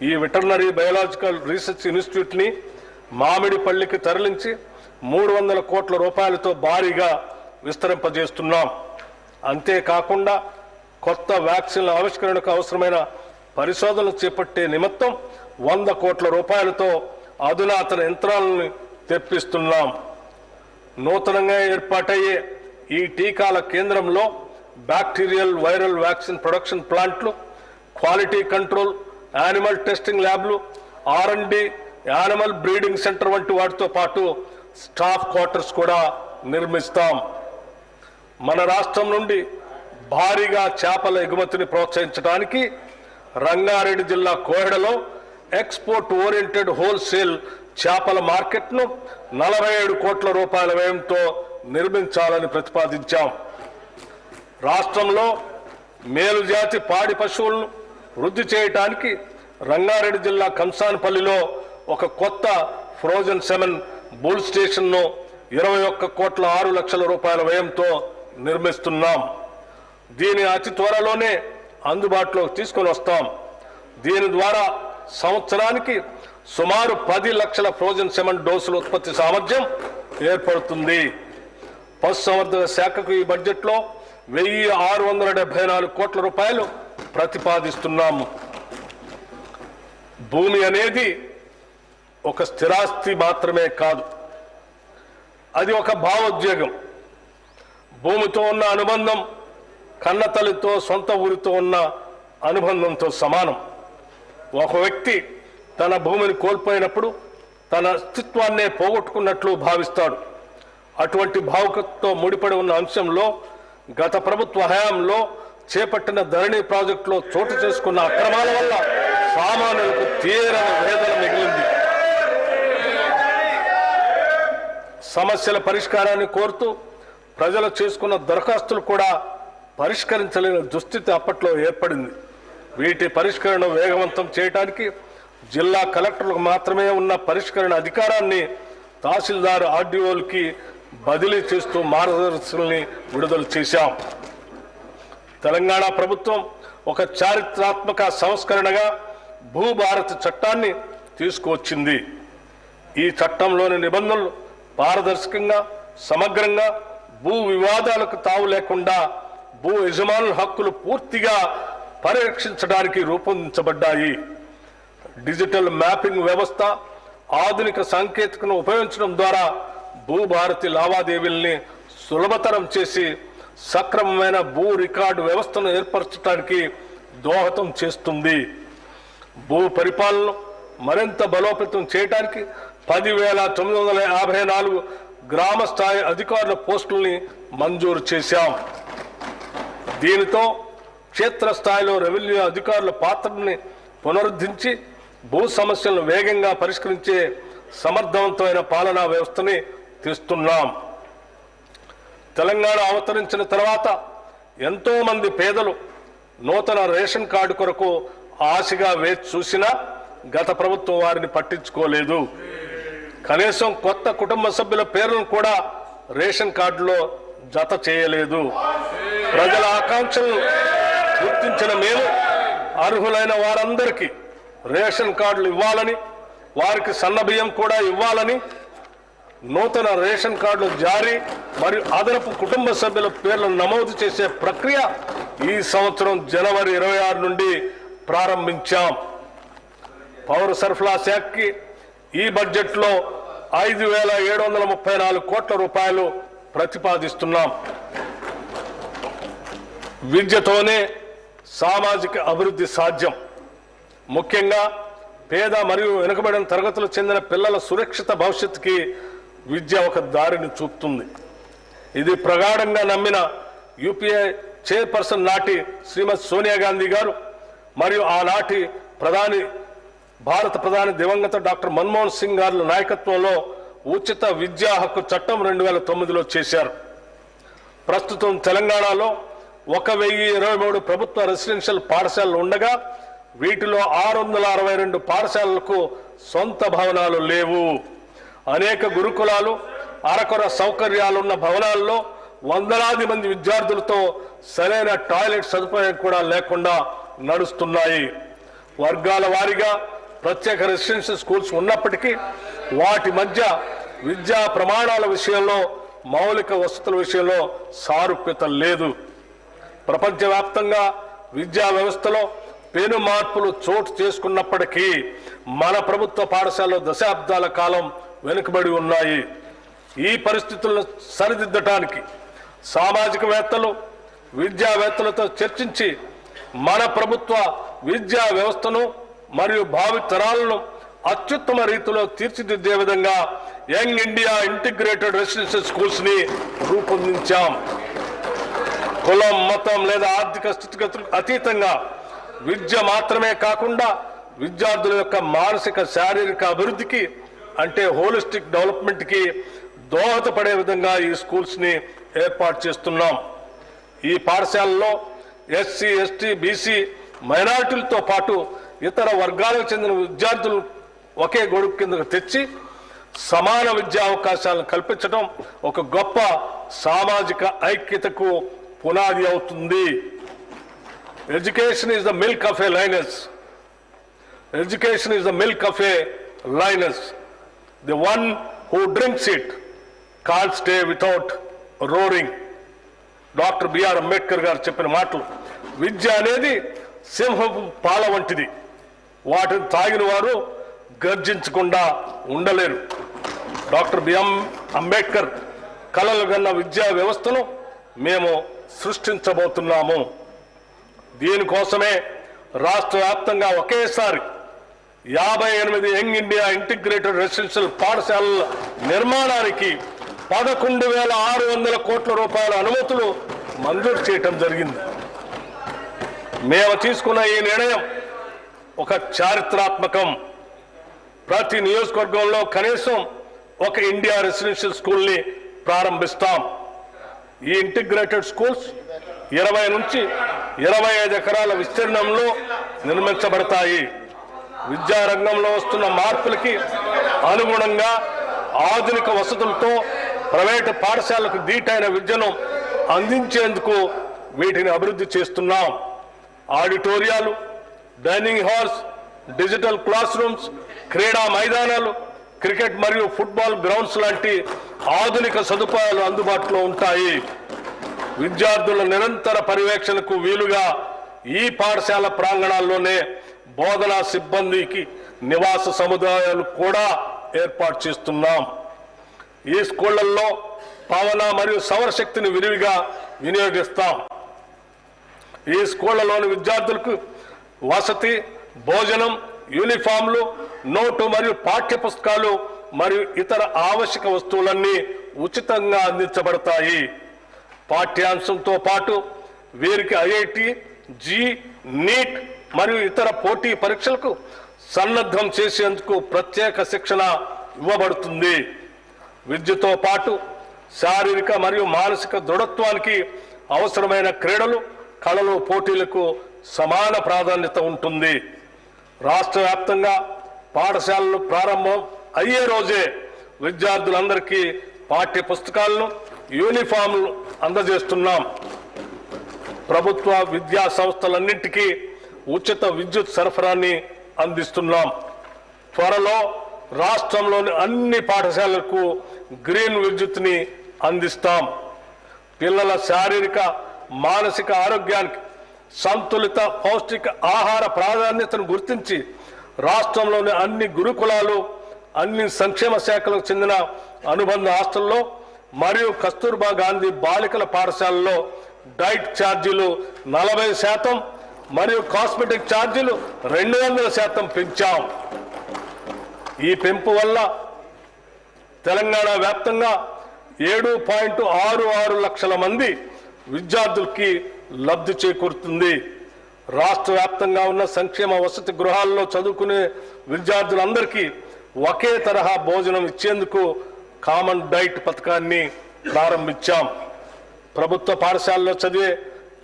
ఈ వెటర్నరీ బయోలాజికల్ రీసెర్చ్ ఇన్స్టిట్యూట్ని మామిడిపల్లికి తరలించి 300 కోట్ల రూపాయలతో భారీగా విస్తరింపజేస్తున్నాం. అంతేకాకుండా కొత్త వ్యాక్సిన్ల ఆవిష్కరణకు అవసరమైన పరిశోధనలు చేపట్టే నిమిత్తం 100 కోట్ల రూపాయలతో అధునాతన యంత్రాలను తెప్పిస్తున్నాం. నూతనంగా ఏర్పాటయ్యే ఈ టీకాల కేంద్రంలో బ్యాక్టీరియల్ వైరల్ వ్యాక్సిన్ ప్రొడక్షన్ ప్లాంట్లు, క్వాలిటీ కంట్రోల్, యానిమల్ టెస్టింగ్ ల్యాబ్లు, R&D, యానిమల్ బ్రీడింగ్ సెంటర్ వంటి వాటితో పాటు స్టాఫ్ క్వార్టర్స్ కూడా నిర్మిస్తాం. మన రాష్ట్రం నుండి భారీగా చేపల ఎగుమతిని ప్రోత్సహించడానికి రంగారెడ్డి జిల్లా కోహెడలో ఎక్స్పోర్ట్ ఓరియంటెడ్ హోల్సేల్ చేపల మార్కెట్ను 47 కోట్ల రూపాయల వ్యయంతో నిర్మించాలని ప్రతిపాదించాం. రాష్ట్రంలో మేలుజాతి పాడి పశువులను వృద్ధి చేయడానికి రంగారెడ్డి జిల్లా కంసాన్పల్లిలో ఒక కొత్త ఫ్రోజన్ సెమెన్ బుల్ స్టేషన్ను 21 కోట్ల 6 లక్షల రూపాయల వ్యయంతో నిర్మిస్తున్నాం. దీని అతి త్వరలోనే అందుబాటులోకి తీసుకొని వస్తాం. దీని ద్వారా సంవత్సరానికి సుమారు 10 లక్షల ఫ్రోజన్ సెమెన్ డోసుల ఉత్పత్తి సామర్థ్యం ఏర్పడుతుంది. పశుసంవర్ధక శాఖకు ఈ బడ్జెట్లో 1,674 కోట్ల రూపాయలు ప్రతిపాదిస్తున్నాము. భూమి అనేది ఒక స్థిరాస్తి మాత్రమే కాదు, అది ఒక భావోద్వేగం. భూమితో ఉన్న అనుబంధం కన్నతల్లితో సొంత ఊరితో ఉన్న అనుబంధంతో సమానం. ఒక వ్యక్తి తన భూమిని కోల్పోయినప్పుడు తన అస్తిత్వాన్నే పోగొట్టుకున్నట్లు భావిస్తాడు. అటువంటి భావుకతతో ముడిపడి ఉన్న అంశంలో గత ప్రభుత్వ హయాంలో చేపట్టిన ధరణి ప్రాజెక్టులో చోటు చేసుకున్న అక్రమాల వల్ల సామాన్యులకు తీరని వేదన మిగిలింది. సమస్యల పరిష్కారాన్ని కోరుతూ ప్రజలు చేసుకున్న దరఖాస్తులు కూడా పరిష్కరించలేని దుస్థితి అప్పట్లో ఏర్పడింది. వీటి పరిష్కరణ వేగవంతం చేయడానికి జిల్లా కలెక్టర్లకు మాత్రమే ఉన్న పరిష్కరణ అధికారాన్ని తహసీల్దార్ ఆర్డీఓలకి బదిలీ చేస్తూ మార్గదర్శకాలని విడుదల చేశాం. తెలంగాణ ప్రభుత్వం ఒక చారిత్రాత్మక సంస్కరణగా భూభారతి చట్టాన్ని తీసుకువచ్చింది. ఈ చట్టంలోని నిబంధనలు పారదర్శకంగా, సమగ్రంగా, భూ వివాదాలకు తావు లేకుండా భూ యజమానుల హక్కులు పూర్తిగా పరిరక్షించడానికి రూపొందించబడ్డాయి. డిజిటల్ మ్యాపింగ్ వ్యవస్థ, ఆధునిక సాంకేతికను ఉపయోగించడం ద్వారా భూభారతి లావాదేవీల్ని సులభతరం చేసి సక్రమమైన భూ రికార్డు వ్యవస్థను ఏర్పరచడానికి దోహదం చేస్తుంది. భూ పరిపాలనను మరింత బలోపేతం చేయడానికి 10,954 గ్రామ స్థాయి అధికారుల పోస్టుల్ని మంజూరు చేశాం. దీనితో క్షేత్రస్థాయిలో రెవెన్యూ అధికారుల పాత్రని పునరుద్ధరించి భూ సమస్యలను వేగంగా పరిష్కరించే సమర్థవంతమైన పాలనా వ్యవస్థని తెస్తున్నాం. తెలంగాణ అవతరించిన తర్వాత ఎంతో మంది పేదలు నూతన రేషన్ కార్డు కొరకు ఆశగా వేచి చూసినా గత ప్రభుత్వం వారిని పట్టించుకోలేదు. కనీసం కొత్త కుటుంబ సభ్యుల పేర్లను కూడా రేషన్ కార్డులో జత చేయలేదు. ప్రజల ఆకాంక్షలను గుర్తించిన మేము అర్హులైన వారందరికీ రేషన్ కార్డులు ఇవ్వాలని, వారికి సన్నబియ్యం కూడా ఇవ్వాలని, నూతన రేషన్ కార్డులు జారీ మరియు అదనపు కుటుంబ సభ్యుల పేర్లను నమోదు చేసే ప్రక్రియ ఈ సంవత్సరం జనవరి 26 నుండి ప్రారంభించాం. పౌర సరఫరా శాఖకి ఈ బడ్జెట్లో 5,734 కోట్ల రూపాయలు ప్రతిపాదిస్తున్నాం. విద్యతోనే సామాజిక అభివృద్ధి సాధ్యం. ముఖ్యంగా పేద మరియు వెనుకబడిన తరగతులకు చెందిన పిల్లల సురక్షిత భవిష్యత్తుకి విద్య ఒక దారిని చూపుతుంది. ఇది ప్రగాఢంగా నమ్మిన యూపీఏ చైర్పర్సన్ నాటి శ్రీమతి సోనియా గాంధీ గారు మరియు ఆనాటి భారత ప్రధాని దివంగత డాక్టర్ మన్మోహన్ సింగ్ గారి నాయకత్వంలో ఉచిత విద్యా హక్కు చట్టం 2009లో చేశారు. ప్రస్తుతం తెలంగాణలో 1023 ప్రభుత్వ రెసిడెన్షియల్ పాఠశాలలు ఉండగా వీటిలో 662 పాఠశాలలకు సొంత భవనాలు లేవు. అనేక గురుకులాలు అరకొర సౌకర్యాలున్న భవనాల్లో వందలాది మంది విద్యార్థులతో సరైన టాయిలెట్ సదుపాయం కూడా లేకుండా నడుస్తున్నాయి. వర్గాల వారీగా ప్రత్యేక రెసిడెన్షియల్ స్కూల్స్ ఉన్నప్పటికీ వాటి మధ్య విద్యా ప్రమాణాల విషయంలో మౌలిక వసతుల విషయంలో సారూప్యత లేదు. ప్రపంచవ్యాప్తంగా విద్యా వ్యవస్థలో పెను మార్పులు చోటు చేసుకున్నప్పటికీ మన ప్రభుత్వ పాఠశాలలో దశాబ్దాల కాలం వెనుకబడి ఉన్నాయి. ఈ పరిస్థితులను సరిదిద్దటానికి సామాజికవేత్తలు విద్యావేత్తలతో చర్చించి మన ప్రభుత్వ విద్యా వ్యవస్థను మరియు భావితరాలను అత్యుత్తమ రీతిలో తీర్చిదిద్దే విధంగా young India integrated residential schools ని రూపొందించాం. కులం, మతం లేదా ఆర్థిక స్థితిగతులకు అతీతంగా విద్య మాత్రమే కాకుండా విద్యార్థుల యొక్క మానసిక శారీరక అభివృద్ధికి అంటే హోలిస్టిక్ డెవలప్మెంట్ కి దోహదపడే విధంగా ఈ స్కూల్స్ ని ఏర్పాటు చేస్తున్నాం. ఈ పాఠశాలలో ఎస్సీ, ఎస్టీ, బీసీ మైనారిటీలతో పాటు ఇతర వర్గాలకు చెందిన విద్యార్థులు ఒకే గొడుగు కిందకు తెచ్చి సమాన విద్యా అవకాశాలను కల్పించడం ఒక గొప్ప సామాజిక ఐక్యతకు పునాది అవుతుంది. Education is the milk of a lioness. Education is the milk of a lioness. The one who drinks it can't stay without roaring. Doctor BR Ambedkar గారు చెప్పిన మాటలు. విద్య అనేది సింహపు పాల వంటిది. వాటిని తాగిన వారు గర్జించకుండా ఉండలేరు. డాక్టర్ బిఎం అంబేద్కర్ కలలు కన్న విద్యా వ్యవస్థను మేము సృష్టించబోతున్నాము. దీనికోసమే రాష్ట్ర వ్యాప్తంగా ఒకేసారి 58 యంగ్ ఇండియా ఇంటిగ్రేటెడ్ రెసిడెన్షియల్ పాఠశాలల నిర్మాణానికి 11,600 కోట్ల రూపాయల అనుమతులు మంజూరు చేయటం జరిగింది. మేము తీసుకున్న ఈ నిర్ణయం ఒక చారిత్రాత్మకం. ప్రతి నియోజకవర్గంలో కనీసం ఒక ఇండియా రెసిడెన్షియల్ స్కూల్ ని ప్రారంభిస్తాం. ఈ ఇంటిగ్రేటెడ్ స్కూల్స్ 20 నుంచి 25 ఎకరాల విస్తీర్ణంలో నిర్మించబడతాయి. విద్యారంగంలో వస్తున్న మార్పులకి అనుగుణంగా ఆధునిక వసతులతో ప్రైవేటు పాఠశాలకు దీటైన విద్యను అందించేందుకు వీటిని అభివృద్ధి చేస్తున్నాం. ఆడిటోరియాలు, dining halls, digital classrooms, క్రీడా మైదానాలు, క్రికెట్ మరియు ఫుట్బాల్ గ్రౌండ్స్ లాంటి ఆధునిక సదుపాయాలు అందుబాటులో ఉంటాయి. విద్యార్థుల నిరంతర పర్యవేక్షణకు వీలుగా ఈ పాఠశాల ప్రాంగణాల్లోనే బోధనా సిబ్బందికి నివాస సముదాయాలు కూడా ఏర్పాటు చేస్తున్నాం. ఈ స్కూళ్లలో పవన మరియు సౌరశక్తిని విరివిగా వినియోగిస్తాం. ఈ స్కూళ్లలోని విద్యార్థులకు వసతి, భోజనం, యూనిఫామ్లు, నోటు మరియు పాఠ్య పుస్తకాలు మరియు ఇతర ఆవశ్యక వస్తువులన్నీ ఉచితంగా అందించబడతాయి. పాఠ్యాంశంతో పాటు వీరికి ఐఐటి, జీ, నీట్ మరియు ఇతర పోటీ పరీక్షలకు సన్నద్ధం చేసేందుకు ప్రత్యేక శిక్షణ ఇవ్వబడుతుంది. విద్యతో పాటు శారీరక మరియు మానసిక దృఢత్వానికి అవసరమైన క్రీడలు, కళలు, పోటీలకు సమాన ప్రాధాన్యత ఉంటుంది. రాష్ట్ర వ్యాప్తంగా పాఠశాలలు ప్రారంభం అయ్యే రోజే విద్యార్థులందరికీ పాఠ్య పుస్తకాలను, యూనిఫామ్లు అందజేస్తున్నాం. ప్రభుత్వ విద్యా సంస్థలన్నింటికీ ఉచిత విద్యుత్ సరఫరాని అందిస్తున్నాం. త్వరలో రాష్ట్రంలోని అన్ని పాఠశాలలకు గ్రీన్ విద్యుత్ని అందిస్తాం. పిల్లల శారీరక, మానసిక ఆరోగ్యానికి సంతులిత పౌష్టిక ఆహార ప్రాధాన్యతను గుర్తించి రాష్ట్రంలోని అన్ని గురుకులాలు, అన్ని సంక్షేమ శాఖలకు చెందిన అనుబంధ హాస్టల్లో మరియు కస్తూర్బా గాంధీ బాలికల పాఠశాలలో డైట్ ఛార్జీలు 40% మరియు కాస్మెటిక్ ఛార్జీలు 200% పెంచాం. ఈ పెంపు వల్ల తెలంగాణ వ్యాప్తంగా 7.66 లక్షల మంది విద్యార్థులకి లబ్ధి చేకూరుతుంది. రాష్ట్ర వ్యాప్తంగా ఉన్న సంక్షేమ వసతి గృహాల్లో చదువుకునే విద్యార్థులందరికీ ఒకే తరహా భోజనం ఇచ్చేందుకు కామన్ డైట్ పథకాన్ని ప్రారంభించాం. ప్రభుత్వ పాఠశాలలో చదివే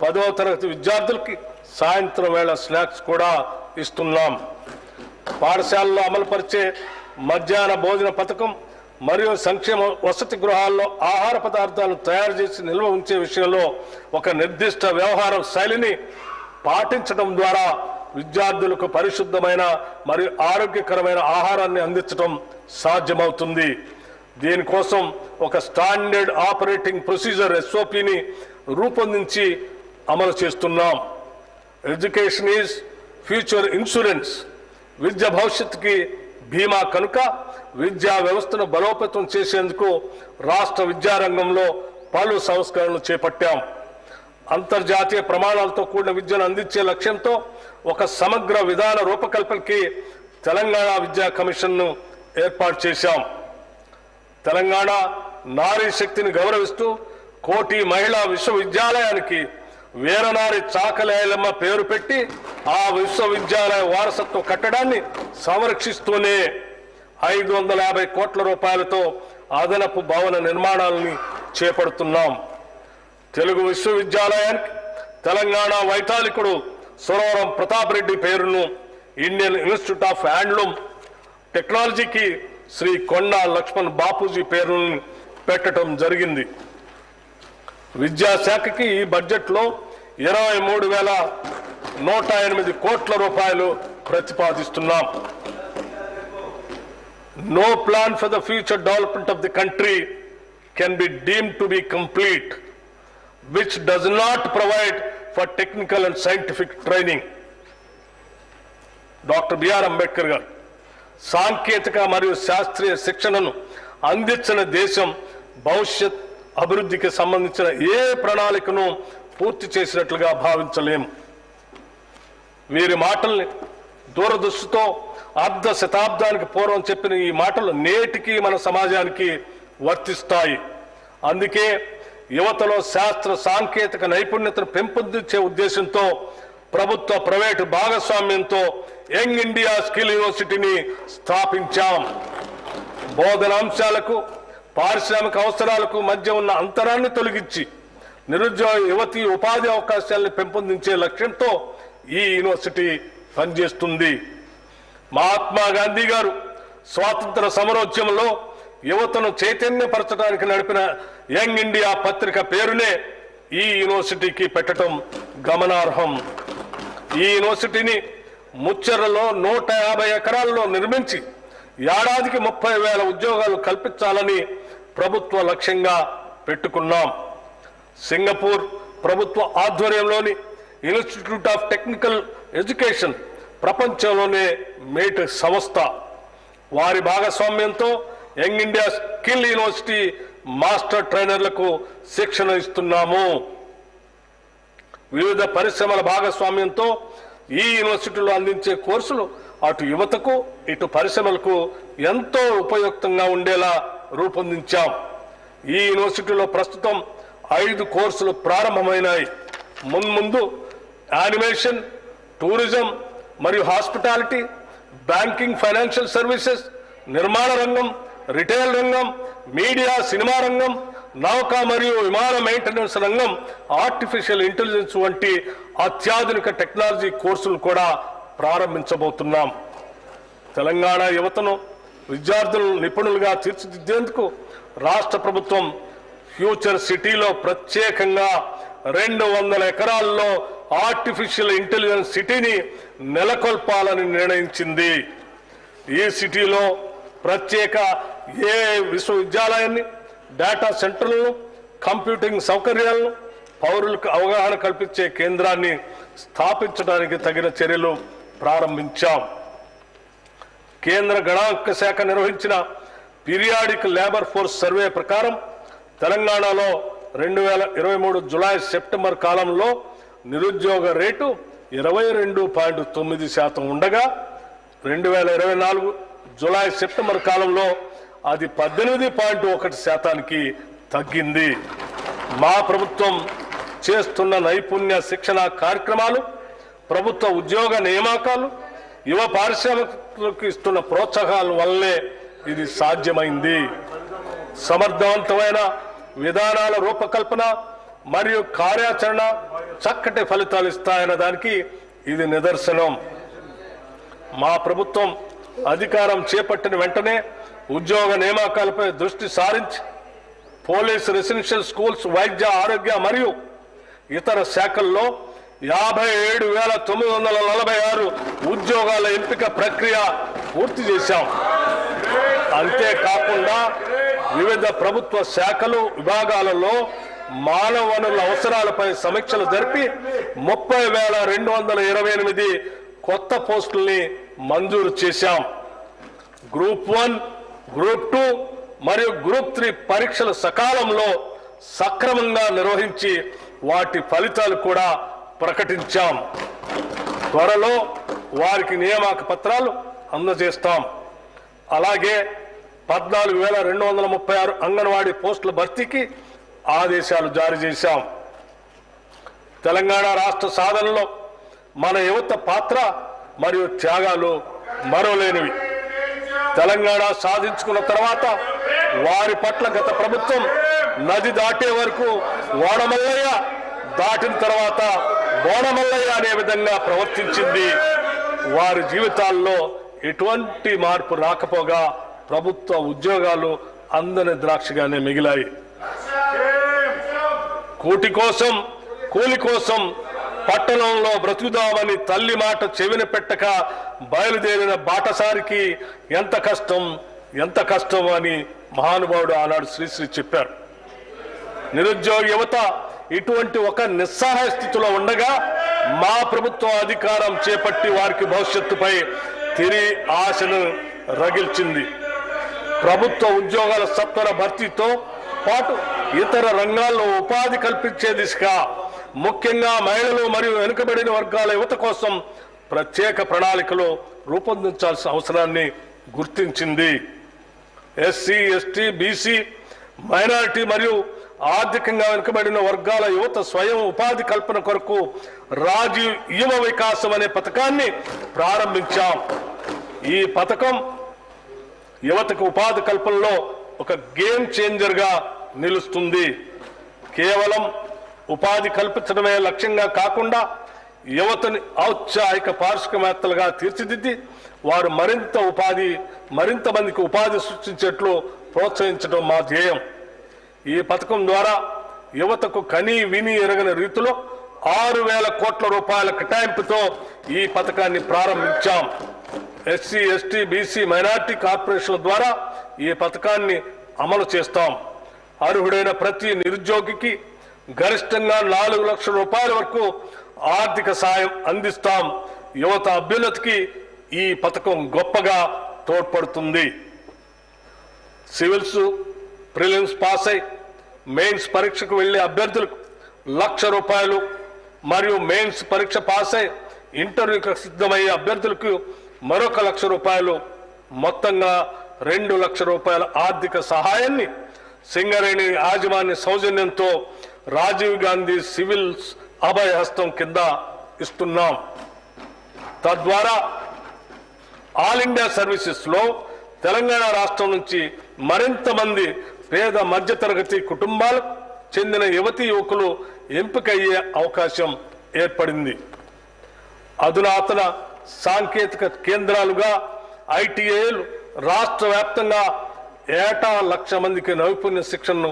10వ తరగతి విద్యార్థులకి సాయంత్రం వేళ స్నాక్స్ కూడా ఇస్తున్నాం. పాఠశాలలో అమలుపరిచే మధ్యాహ్న భోజన పథకం మరియు సంక్షేమ వసతి గృహాల్లో ఆహార పదార్థాలను తయారు చేసి నిల్వ ఉంచే విషయంలో ఒక నిర్దిష్ట వ్యవహార శైలిని పాటించడం ద్వారా విద్యార్థులకు పరిశుద్ధమైన మరియు ఆరోగ్యకరమైన ఆహారాన్ని అందించడం సాధ్యమవుతుంది. దీనికోసం ఒక స్టాండర్డ్ ఆపరేటింగ్ ప్రొసీజర్ SOPని రూపొందించి అమలు చేస్తున్నాం. Education is future insurance. విద్య భవిష్యత్తుకి బీమా కనుక విద్యా వ్యవస్థను బలోపేతం చేసేందుకు రాష్ట్ర విద్యారంగంలో పలు సంస్కరణలు చేపట్టాం. అంతర్జాతీయ ప్రమాణాలతో కూడిన విద్యను అందించే లక్ష్యంతో ఒక సమగ్ర విధాన రూపకల్పనకి తెలంగాణ విద్యా కమిషన్ను ఏర్పాటు చేశాం. తెలంగాణ నారీ శక్తిని గౌరవిస్తూ కోటి మహిళా విశ్వవిద్యాలయానికి వీరనారి చాకలి ఐలమ్మ పేరు పెట్టి ఆ విశ్వవిద్యాలయ వారసత్వ కట్టడాన్ని సంరక్షిస్తూనే 550 కోట్ల రూపాయలతో అదనపు భవన నిర్మాణాలని చేపడుతున్నాం. తెలుగు విశ్వవిద్యాలయానికి తెలంగాణ వైతాళికుడు సురవరం ప్రతాప్ రెడ్డి పేరును, ఇండియన్ ఇన్స్టిట్యూట్ ఆఫ్ హ్యాండ్లూమ్ టెక్నాలజీకి శ్రీ కొండా లక్ష్మణ్ బాపూజీ పేరును పెట్టడం జరిగింది. విద్యాశాఖకి ఈ బడ్జెట్లో 23,108 కోట్ల రూపాయలు ప్రతిపాదిస్తున్నాం. No plan for the future development of the country can be deemed to be complete which does not provide for technical and scientific training. Doctor BR Ambedkar గారు సాంకేతిక మరియు శాస్త్రీయ శిక్షణను అందించిన దేశం భవిష్యత్ అభివృద్ధికి సంబంధించిన ఏ ప్రణాళికను పూర్తి చేసినట్లుగా భావించలేము. వీరి మాటల్ని దూరదృష్టితో అర్ధ శతాబ్దానికి పూర్వం చెప్పిన ఈ మాటలు నేటికి మన సమాజానికి వర్తిస్తాయి. అందుకే యువతలో శాస్త్ర సాంకేతిక నైపుణ్యతను పెంపొందించే ఉద్దేశంతో ప్రభుత్వ ప్రైవేటు భాగస్వామ్యంతో యంగ్ ఇండియా స్కిల్ యూనివర్సిటీని స్థాపించాం. బోధనాంశాలకు పారిశ్రామిక అవసరాలకు మధ్య ఉన్న అంతరాన్ని తొలగించి నిరుద్యోగ యువతి ఉపాధి అవకాశాలను పెంపొందించే లక్ష్యంతో ఈ యూనివర్సిటీ పనిచేస్తుంది. మహాత్మా గాంధీ గారు స్వాతంత్ర సమరోద్యమంలో యువతను చైతన్యపరచడానికి నడిపిన యంగ్ ఇండియా పత్రిక పేరునే ఈ యూనివర్సిటీకి పెట్టడం గమనార్హం. ఈ యూనివర్సిటీని ముచ్చెర్లలో 150 ఎకరాల్లో నిర్మించి ఏడాదికి 30,000 ఉద్యోగాలు కల్పించాలని ప్రభుత్వ లక్ష్యంగా పెట్టుకున్నాం. సింగపూర్ ప్రభుత్వ ఆధ్వర్యంలోని ఇన్స్టిట్యూట్ ఆఫ్ టెక్నికల్ ఎడ్యుకేషన్ ప్రపంచంలోనే మేటి సంస్థ. వారి భాగస్వామ్యంతో young India skill university master ట్రైనర్లకు శిక్షణ ఇస్తున్నాము. వివిధ పరిశ్రమల భాగస్వామ్యంతో ఈ యూనివర్సిటీలో అందించే కోర్సులు అటు యువతకు ఇటు పరిశ్రమలకు ఎంతో ఉపయుక్తంగా ఉండేలా రూపొందించాం. ఈ యూనివర్సిటీలో ప్రస్తుతం 5 కోర్సులు ప్రారంభమైనాయి. మున్ముందు యానిమేషన్, టూరిజం మరియు హాస్పిటాలిటీ, బ్యాంకింగ్, ఫైనాన్షియల్ సర్వీసెస్, నిర్మాణ రంగం, రిటైల్ రంగం, మీడియా, సినిమా రంగం, నౌక మరియు విమాన మెయింటెనెన్స్ రంగం, ఆర్టిఫిషియల్ ఇంటెలిజెన్స్ వంటి అత్యాధునిక టెక్నాలజీ కోర్సులు కూడా ప్రారంభించబోతున్నాం. తెలంగాణ యువతను విద్యార్థులను నిపుణులుగా తీర్చిదిద్దేందుకు రాష్ట్ర ప్రభుత్వం ఫ్యూచర్ సిటీలో ప్రత్యేకంగా 200 ఎకరాల్లో ఆర్టిఫిషియల్ ఇంటెలిజెన్స్ సిటీని నెలకొల్పాలని నిర్ణయించింది. ఈ సిటీలో ప్రత్యేక విశ్వవిద్యాలయాన్ని, డేటా సెంటర్లను, కంప్యూటింగ్ సౌకర్యాలను, పౌరులకు అవగాహన కల్పించే కేంద్రాన్ని స్థాపించడానికి తగిన చర్యలు ప్రారంభించాం. కేంద్ర గణాంక శాఖ నిర్వహించిన పీరియాడిక్ లేబర్ ఫోర్స్ సర్వే ప్రకారం తెలంగాణలో 2023 జులై సెప్టెంబర్ కాలంలో నిరుద్యోగ రేటు 22.9% ఉండగా 2024 జులై సెప్టెంబర్ కాలంలో అది 18.1%కి తగ్గింది. మా ప్రభుత్వం చేస్తున్న నైపుణ్య శిక్షణ కార్యక్రమాలు, ప్రభుత్వ ఉద్యోగ నియామకాలు, యువ పారిశ్రామికులకు ఇస్తున్న ప్రోత్సాహాల వల్లే ఇది సాధ్యమైంది. సమర్థవంతమైన విధానాల రూపకల్పన మరియు కార్యాచరణ చక్కటి ఫలితాలు ఇస్తాయన్న దానికి ఇది నిదర్శనం. మా ప్రభుత్వం అధికారం చేపట్టిన వెంటనే ఉద్యోగ నియామకాలపై దృష్టి సారించి పోలీస్, రెసిడెన్షియల్ స్కూల్స్, వైద్య, ఆరోగ్య మరియు ఇతర శాఖల్లో 57,946 ఉద్యోగాల ఎంపిక ప్రక్రియ పూర్తి చేశాం. అంతేకాకుండా వివిధ ప్రభుత్వ శాఖలు, విభాగాలలో మానవ వనరుల అవసరాలపై సమీక్షలు జరిపి 30,228 కొత్త పోస్టుల్ని మంజూరు చేశాం. గ్రూప్ 1, గ్రూప్ 2 మరియు గ్రూప్ 3 పరీక్షలు సకాలంలో సక్రమంగా నిర్వహించి వాటి ఫలితాలు కూడా ప్రకటించాం. త్వరలో వారికి నియామక పత్రాలు అందజేస్తాం. అలాగే 14,236 అంగన్వాడీ పోస్టుల భర్తీకి ఆదేశాలు జారీ చేశాం. తెలంగాణ రాష్ట్ర సాధనలో మన యువత పాత్ర మరియు త్యాగాలు మరోలేనివి. తెలంగాణ సాధించుకున్న తర్వాత వారి పట్ల గత ప్రభుత్వం నది దాటే వరకు ఓడమల్లయ్య, దాటిన తర్వాత బోడమల్లయ్య అనే విధంగా ప్రవర్తించింది. వారి జీవితాల్లో ఎటువంటి మార్పు రాకపోగా ప్రభుత్వ ఉద్యోగాలు అందని ద్రాక్షగానే మిగిలాయి. కూటి కోసం, కూలి కోసం పట్టణంలో బ్రతుకుదామని తల్లి మాట చెవిన పెట్టక బయలుదేరిన బాటసారికి ఎంత కష్టం అని మహానుభావుడు ఆనాడు శ్రీశ్రీ చెప్పారు. నిరుద్యోగ యువత ఇటువంటి ఒక నిస్సహాయ స్థితిలో ఉండగా మా ప్రభుత్వం అధికారం చేపట్టి వారికి భవిష్యత్తుపై తిరిగి ఆశను రగిల్చింది. ప్రభుత్వ ఉద్యోగాల సత్వర భర్తీతో పాటు ఇతర రంగాల్లో ఉపాధి కల్పించే దిశగా ముఖ్యంగా మహిళలు మరియు వెనుకబడిన వర్గాల యువత కోసం ప్రత్యేక ప్రణాళికలు రూపొందించాల్సిన అవసరాన్ని గుర్తించింది. ఎస్సీ, ఎస్టీ, బీసీ, మైనారిటీ మరియు ఆర్థికంగా వెనుకబడిన వర్గాల యువత స్వయం ఉపాధి కల్పన కొరకు రాజీవ్ యువ వికాసం అనే పథకాన్ని ప్రారంభించాం. ఈ పథకం యువతకు ఉపాధి కల్పనలో ఒక గేమ్ చేంజర్ గా నిలుస్తుంది. కేవలం ఉపాధి కల్పించడమే లక్ష్యంగా కాకుండా యువతని ఔత్సాహిక పారిశ్రామికవేత్తలుగా తీర్చిదిద్ది వారు మరింత మందికి ఉపాధి సృష్టించేట్లు ప్రోత్సహించడం మా ధ్యేయం. ఈ పథకం ద్వారా యువతకు కని విని ఎరగని రీతిలో 6,000 కోట్ల రూపాయల కేటాయింపుతో ఈ పథకాన్ని ప్రారంభించాం. ఎస్సీ, ఎస్టీ, బీసీ, మైనార్టీ కార్పొరేషన్ల ద్వారా ఈ పథకాన్ని అమలు చేస్తాం. అర్హుడైన ప్రతి నిరుద్యోగికి గరిష్టంగా 4 లక్షల రూపాయల వరకు ఆర్థిక సాయం అందిస్తాం. యువత అభ్యున్నతికి ఈ పథకం గొప్పగా తోడ్పడుతుంది. సివిల్స్, ప్రిలిమ్స్ పాస్ అయి మెయిన్స్ పరీక్షకు వెళ్లే అభ్యర్థులకు 1,00,000 రూపాయలు మరియు మెయిన్స్ పరీక్ష పాస్ అయి ఇంటర్వ్యూకి సిద్ధమయ్యే అభ్యర్థులకు మరొక 1,00,000 రూపాయలు, మొత్తంగా 2 లక్షల రూపాయల ఆర్థిక సహాయాన్ని సింగరేణి యాజమాన్య సౌజన్యంతో రాజీవ్ గాంధీ సివిల్స్ అభయ హస్తం కింద ఇస్తున్నాం. తద్వారా ఆల్ ఇండియా సర్వీసెస్ లో తెలంగాణ రాష్ట్రం నుంచి మరింత మంది పేద మధ్యతరగతి కుటుంబాలకు చెందిన యువతీ యువకులు ఎంపికయ్యే అవకాశం ఏర్పడింది. అధునాతన సాంకేతిక కేంద్రాలుగా ఐటీఐలు రాష్ట్ర వ్యాప్తంగా ఏటా 1,00,000 మందికి నైపుణ్య శిక్షణను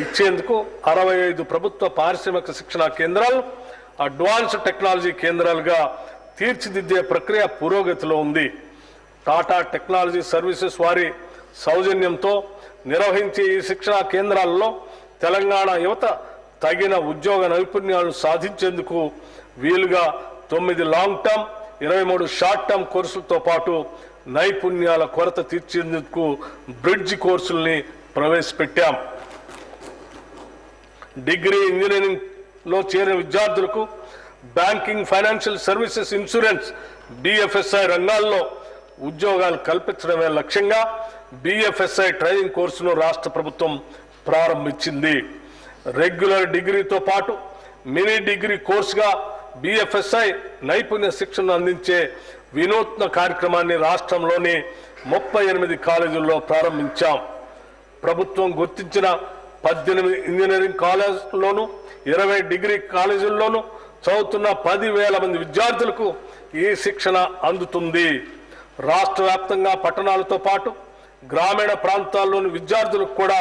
ఇచ్చేందుకు 65 ప్రభుత్వ పారిశ్రామిక శిక్షణా కేంద్రాలు అడ్వాన్స్డ్ టెక్నాలజీ కేంద్రాలుగా తీర్చిదిద్దే ప్రక్రియ పురోగతిలో ఉంది. టాటా టెక్నాలజీ సర్వీసెస్ వారి సౌజన్యంతో నిర్వహించే ఈ శిక్షణా కేంద్రాల్లో తెలంగాణ యువత తగిన ఉద్యోగ నైపుణ్యాలను సాధించేందుకు వీలుగా 9 లాంగ్ టర్మ్, 23 షార్ట్ టర్మ్ కోర్సులతో పాటు నైపుణ్యాల కొరత తీర్చేందుకు బ్రిడ్జ్ కోర్సుల్ని ప్రవేశపెట్టాం. డిగ్రీ ఇంజనీరింగ్లో చేరిన విద్యార్థులకు banking, financial services, insurance, BFSI రంగాల్లో ఉద్యోగాలు కల్పించడమే లక్ష్యంగా BFSI ట్రైనింగ్ కోర్సును రాష్ట్ర ప్రభుత్వం ప్రారంభించింది. రెగ్యులర్ డిగ్రీతో పాటు మినీ డిగ్రీ కోర్సుగా BFSI నైపుణ్య శిక్షణ అందించే వినూత్న కార్యక్రమాన్ని రాష్ట్రంలోని 38 కాలేజీల్లో ప్రారంభించాం. ప్రభుత్వం గుర్తించిన 18 ఇంజనీరింగ్ కాలేజీల్లోనూ 20 డిగ్రీ కాలేజీల్లోనూ చదువుతున్న 10,000 మంది విద్యార్థులకు ఈ శిక్షణ అందుతుంది. రాష్ట్ర వ్యాప్తంగా పట్టణాలతో పాటు గ్రామీణ ప్రాంతాల్లోని విద్యార్థులకు కూడా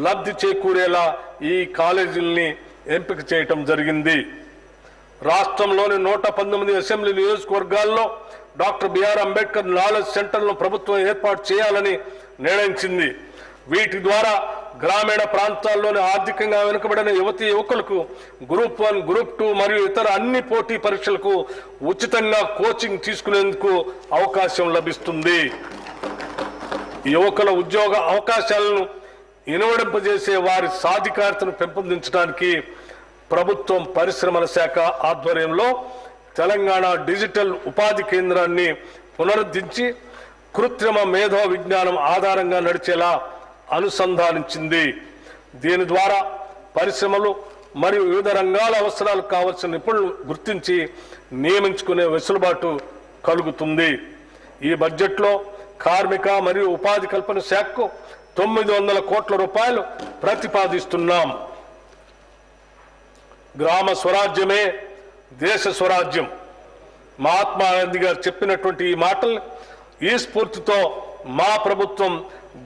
లబ్ధి చేకూరేలా ఈ కాలేజీల్ని ఎంపిక చేయటం జరిగింది. రాష్ట్రంలోని 119 అసెంబ్లీ నియోజకవర్గాల్లో డాక్టర్ బిఆర్ అంబేద్కర్ నాలెడ్జ్ సెంటర్లను ప్రభుత్వం ఏర్పాటు చేయాలని నిర్ణయించింది. వీటి ద్వారా గ్రామీణ ప్రాంతాల్లోని ఆర్థికంగా వెనుకబడిన యువతీ యువకులకు గ్రూప్ 1, గ్రూప్ 2 మరియు ఇతర అన్ని పోటీ పరీక్షలకు ఉచితంగా కోచింగ్ తీసుకునేందుకు అవకాశం లభిస్తుంది. యువకుల ఉద్యోగ అవకాశాలను ఇనువడింపజేసే వారి సాధికారతను పెంపొందించడానికి ప్రభుత్వం పరిశ్రమల శాఖ ఆధ్వర్యంలో తెలంగాణ డిజిటల్ ఉపాధి కేంద్రాన్ని పునరుద్ధరించి కృత్రిమ మేధో విజ్ఞానం ఆధారంగా నడిచేలా అనుసంధానించింది. దీని ద్వారా పరిశ్రమలు మరియు వివిధ రంగాల అవసరాలకు కావలసిన నిపుణులు గుర్తించి నియమించుకునే వెసులుబాటు కలుగుతుంది. ఈ బడ్జెట్లో కార్మిక మరియు ఉపాధి కల్పన శాఖకు 900 కోట్ల రూపాయలు ప్రతిపాదిస్తున్నాం. గ్రామ స్వరాజ్యమే దేశ స్వరాజ్యం. మహాత్మా గాంధీ గారు చెప్పినటువంటి ఈ మాటలు, ఈ స్ఫూర్తితో మా ప్రభుత్వం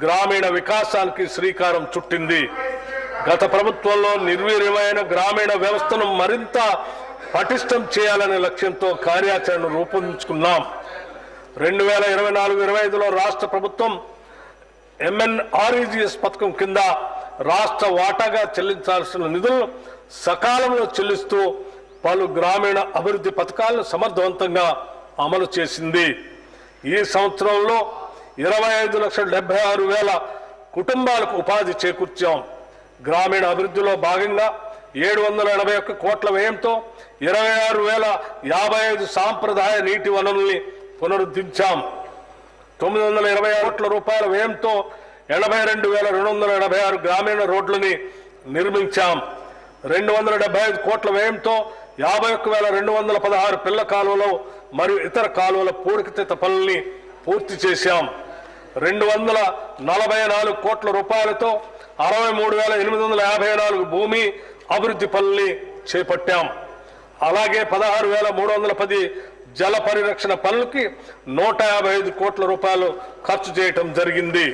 గ్రామీణ వికాసానికి శ్రీకారం చుట్టింది. గత ప్రభుత్వంలో నిర్వీర్యమైన గ్రామీణ వ్యవస్థను మరింత పటిష్టం చేయాలనే లక్ష్యంతో కార్యాచరణను రూపొందించుకున్నాం. 2024-25లో రాష్ట్ర ప్రభుత్వం MNREGS పథకం కింద రాష్ట్ర వాటాగా చెల్లించాల్సిన నిధులను సకాలంలో చెల్లిస్తూ పలు గ్రామీణ అభివృద్ధి పథకాలను సమర్థవంతంగా అమలు చేసింది. ఈ సంవత్సరంలో 25,76,000 కుటుంబాలకు ఉపాధి చేకూర్చాం. గ్రామీణ అభివృద్ధిలో భాగంగా 781 కోట్ల వ్యయంతో 26,055 సాంప్రదాయ నీటి వనరుల్ని పునరుద్ధరించాం. 920 కోట్ల రూపాయల వ్యయంతో 82,286 గ్రామీణ రోడ్లని నిర్మించాం. 275 కోట్ల వ్యయంతో 51,216 పిల్ల కాలువలు మరియు ఇతర కాలువల పూడికతీత పనుల్ని పూర్తి చేశాం. 244 కోట్ల రూపాయలతో 63,854 భూమి అభివృద్ధి పనుల్ని చేపట్టాం. అలాగే 16,310 జల పరిరక్షణ పనులకి 155 కోట్ల రూపాయలు ఖర్చు చేయటం జరిగింది.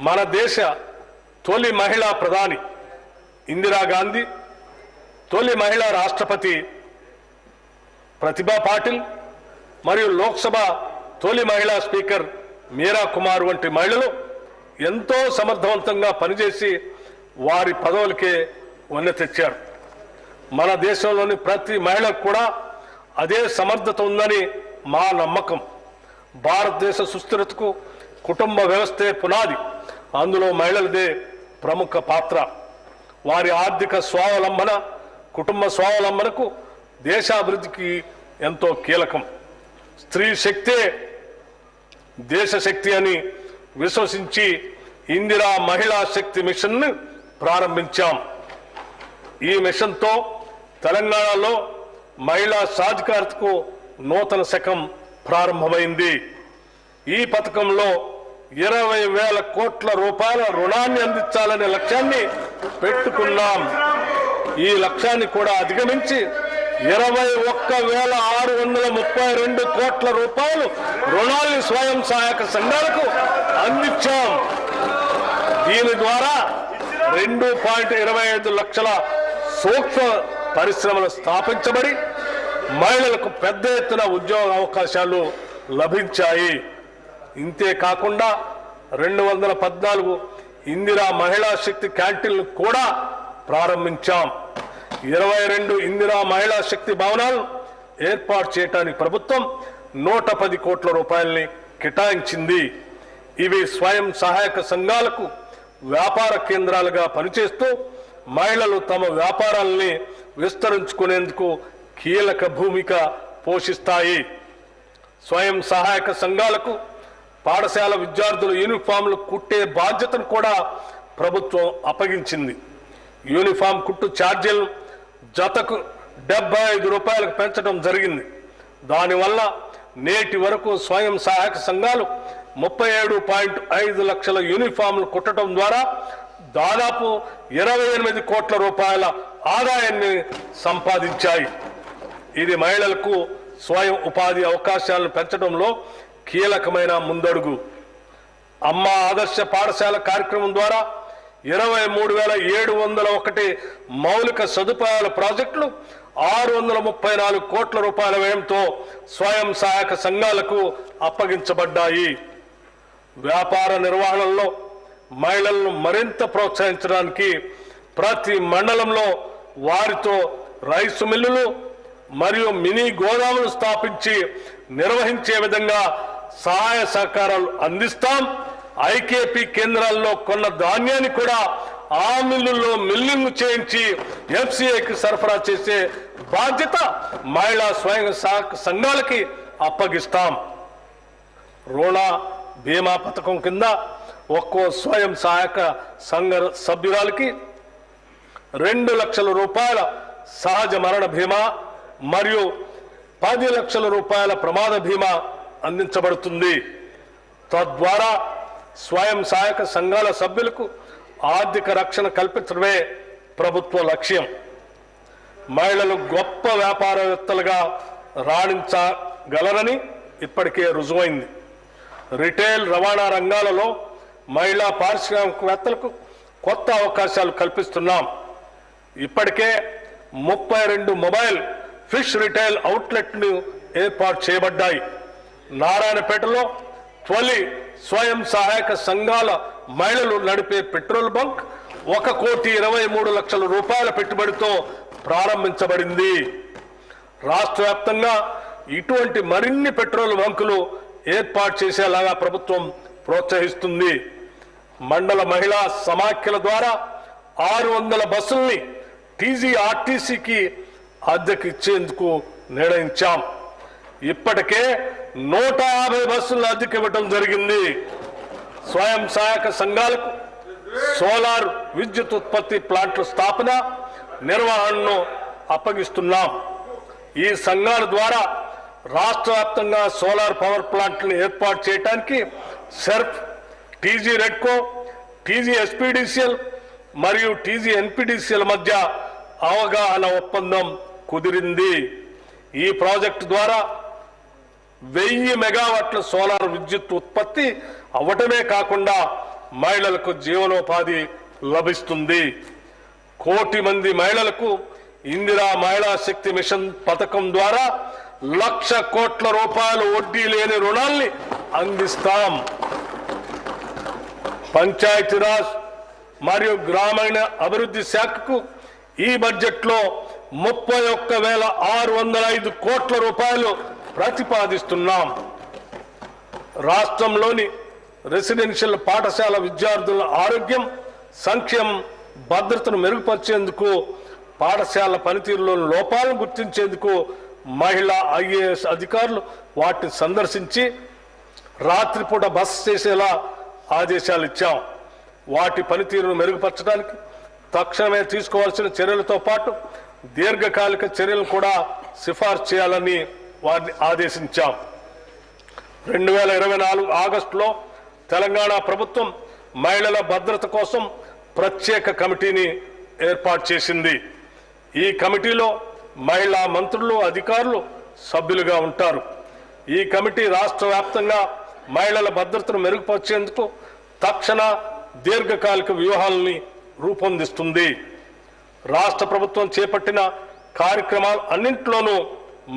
మన దేశ తొలి మహిళా ప్రధాని ఇందిరాగాంధీ, తొలి మహిళా రాష్ట్రపతి ప్రతిభా పాటిల్ మరియు లోక్సభ తొలి మహిళా స్పీకర్ మీరా కుమార్ వంటి మహిళలు ఎంతో సమర్థవంతంగా పనిచేసి వారి పదవులకే వన్నె తెచ్చారు. మన దేశంలోని ప్రతి మహిళకు కూడా అదే సమర్థత ఉందని మా నమ్మకం. భారతదేశ సుస్థిరతకు కుటుంబ వ్యవస్థే పునాది. అందులో మహిళలదే ప్రముఖ పాత్ర. వారి ఆర్థిక స్వావలంబన, కుటుంబ స్వావలంబనకు దేశాభివృద్ధికి ఎంతో కీలకం. స్త్రీ శక్తే దేశ శక్తి అని విశ్వసించి ఇందిరా మహిళా శక్తి మిషన్ను ప్రారంభించాం. ఈ మిషన్తో తెలంగాణలో మహిళా సాధికారతకు నూతన శకం ప్రారంభమైంది. ఈ పథకంలో 20,000 కోట్ల రూపాయల రుణాన్ని అందించాలనే లక్ష్యాన్ని పెట్టుకున్నాం. ఈ లక్ష్యాన్ని కూడా అధిగమించి 21,632 కోట్ల రూపాయలు రుణాల్ని స్వయం సహాయక సంఘాలకు అందించాం. దీని ద్వారా 2.25 లక్షల సూక్ష్మ పరిశ్రమలు స్థాపించబడి మహిళలకు పెద్ద ఎత్తున ఉద్యోగ అవకాశాలు లభించాయి. ఇంతే కాకుండా 214 ఇందిరా మహిళా శక్తి క్యాంటీన్లు కూడా ప్రారంభించాం. 22 ఇందిరా మహిళా శక్తి భవనాలు ఏర్పాటు చేయడానికి ప్రభుత్వం 110 కోట్ల రూపాయలని కేటాయించింది. ఇవి స్వయం సహాయక సంఘాలకు వ్యాపార కేంద్రాలుగా పనిచేస్తూ మహిళలు తమ వ్యాపారాల్ని విస్తరించుకునేందుకు కీలక భూమిక పోషిస్తాయి. స్వయం సహాయక సంఘాలకు పాఠశాల విద్యార్థుల యూనిఫామ్లు కుట్టే బాధ్యతను కూడా ప్రభుత్వం అప్పగించింది. యూనిఫామ్ కుట్టు ఛార్జీలను జతకు 75 రూపాయలకు పెంచడం జరిగింది. దానివల్ల నేటి వరకు స్వయం సహాయక సంఘాలు 37.5 లక్షల యూనిఫామ్లు కుట్టడం ద్వారా దాదాపు 28 కోట్ల రూపాయల ఆదాయాన్ని సంపాదించాయి. ఇది మహిళలకు స్వయం ఉపాధి అవకాశాలను పెంచడంలో కీలకమైన ముందడుగు. అమ్మ ఆదర్శ పాఠశాల కార్యక్రమం ద్వారా 23,701 మౌలిక సదుపాయాల ప్రాజెక్టులు 634 కోట్ల రూపాయల వ్యయంతో స్వయం సహాయక సంఘాలకు అప్పగించబడ్డాయి. వ్యాపార నిర్వహణలో మహిళలను మరింత ప్రోత్సహించడానికి ప్రతి మండలంలో వారితో రైసు మిల్లులు మరియు మినీ గోదాములు స్థాపించి నిర్వహించే విధంగా సహాయ సహకారాలు అందిస్తాం. ఐకేపీ కేంద్రాల్లో కొన్న ధాన్యాన్ని కూడా ఆ మిల్లుల్లో మిల్లింగ్ చేయించి ఎఫ్సిఐకి సరఫరా చేసే బాధ్యత మహిళా స్వయం సహాయక సంఘాలకి అప్పగిస్తాం. రుణ బీమా పథకం కింద ఒక్కో స్వయం సహాయక సంఘ సభ్యురాలకి 2 లక్షల రూపాయల సహజ మరణ బీమా మరియు 10 లక్షల రూపాయల ప్రమాద బీమా అందించబడుతుంది. తద్వారా స్వయం సహాయక సంఘాల సభ్యులకు ఆర్థిక రక్షణ కల్పించడమే ప్రభుత్వ లక్ష్యం. మహిళలు గొప్ప వ్యాపారవేత్తలుగా రాణించగలరని ఇప్పటికే రుజువైంది. రిటైల్ రవాణా రంగాలలో మహిళా పారిశ్రామికవేత్తలకు కొత్త అవకాశాలు కల్పిస్తున్నాం. ఇప్పటికే 32 మొబైల్ ఫిష్ రిటైల్ అవుట్లెట్లు ఏర్పాటు చేయబడ్డాయి. నారాయణపేటలో తొలి స్వయం సహాయక సంఘాల మహిళలు నడిపే పెట్రోల్ బంక్ 1,23,00,000 రూపాయల పెట్టుబడితో ప్రారంభించబడింది. రాష్ట్ర వ్యాప్తంగా ఇటువంటి మరిన్ని పెట్రోల్ బంకులు ఏర్పాటు చేసేలాగా ప్రభుత్వం ప్రోత్సహిస్తుంది. మండల మహిళా సమాఖ్యల ద్వారా 600 బస్సుల్ని టీజీఆర్టీసీకి అద్దెకు ఇచ్చేందుకు నిర్ణయించాం. ఇప్పటికే 150 బస్సులను అద్దెకు ఇవ్వడం జరిగింది. స్వయం సహాయక సంఘాలకు సోలార్ విద్యుత్ ఉత్పత్తి ప్లాంట్ల స్థాపన నిర్వహణను అప్పగిస్తున్నాం. ఈ సంఘాల ద్వారా రాష్ట్ర వ్యాప్తంగా సోలార్ పవర్ ప్లాంట్లను ఏర్పాటు చేయడానికి SERP, TG REDCO, TG SPDCL మరియు టీజీ ఎన్పీడీసీఎల్ మధ్య అవగాహన ఒప్పందం కుదిరింది. ఈ ప్రాజెక్టు ద్వారా 1000 మెగావాట్ల సోలార్ విద్యుత్ ఉత్పత్తి అవ్వటమే కాకుండా మహిళలకు జీవనోపాధి లభిస్తుంది. 1 కోటి మంది మహిళలకు ఇందిరా మహిళా శక్తి మిషన్ పథకం ద్వారా 1,00,000 కోట్ల రూపాయలు వడ్డీ లేని రుణాల్ని అందిస్తాం. పంచాయతీరాజ్ మరియు గ్రామీణ అభివృద్ధి శాఖకు ఈ బడ్జెట్లో 31,605 కోట్ల రూపాయలు ప్రతిపాదిస్తున్నాం. రాష్ట్రంలోని రెసిడెన్షియల్ పాఠశాల విద్యార్థుల ఆరోగ్యం, సంక్షేమం, భద్రతను మెరుగుపరిచేందుకు, పాఠశాల పనితీరులోని లోపాలను గుర్తించేందుకు మహిళా ఐఏఎస్ అధికారులు వాటిని సందర్శించి రాత్రిపూట బస చేసేలా ఆదేశాలు ఇచ్చాం. వాటి పనితీరును మెరుగుపరచడానికి తక్షణమే తీసుకోవాల్సిన చర్యలతో పాటు దీర్ఘకాలిక చర్యలను కూడా సిఫార్సు చేయాలని వారిని ఆదేశించాం. 2024 ఆగస్టులో తెలంగాణ ప్రభుత్వం మహిళల భద్రత కోసం ప్రత్యేక కమిటీని ఏర్పాటు చేసింది. ఈ కమిటీలో మహిళా మంత్రులు, అధికారులు సభ్యులుగా ఉంటారు. ఈ కమిటీ రాష్ట్ర వ్యాప్తంగా మహిళల భద్రతను మెరుగుపరిచేందుకు తక్షణ దీర్ఘకాలిక వ్యూహాలని రూపొందిస్తుంది. రాష్ట్ర ప్రభుత్వం చేపట్టిన కార్యక్రమాలు అన్నింటిలోనూ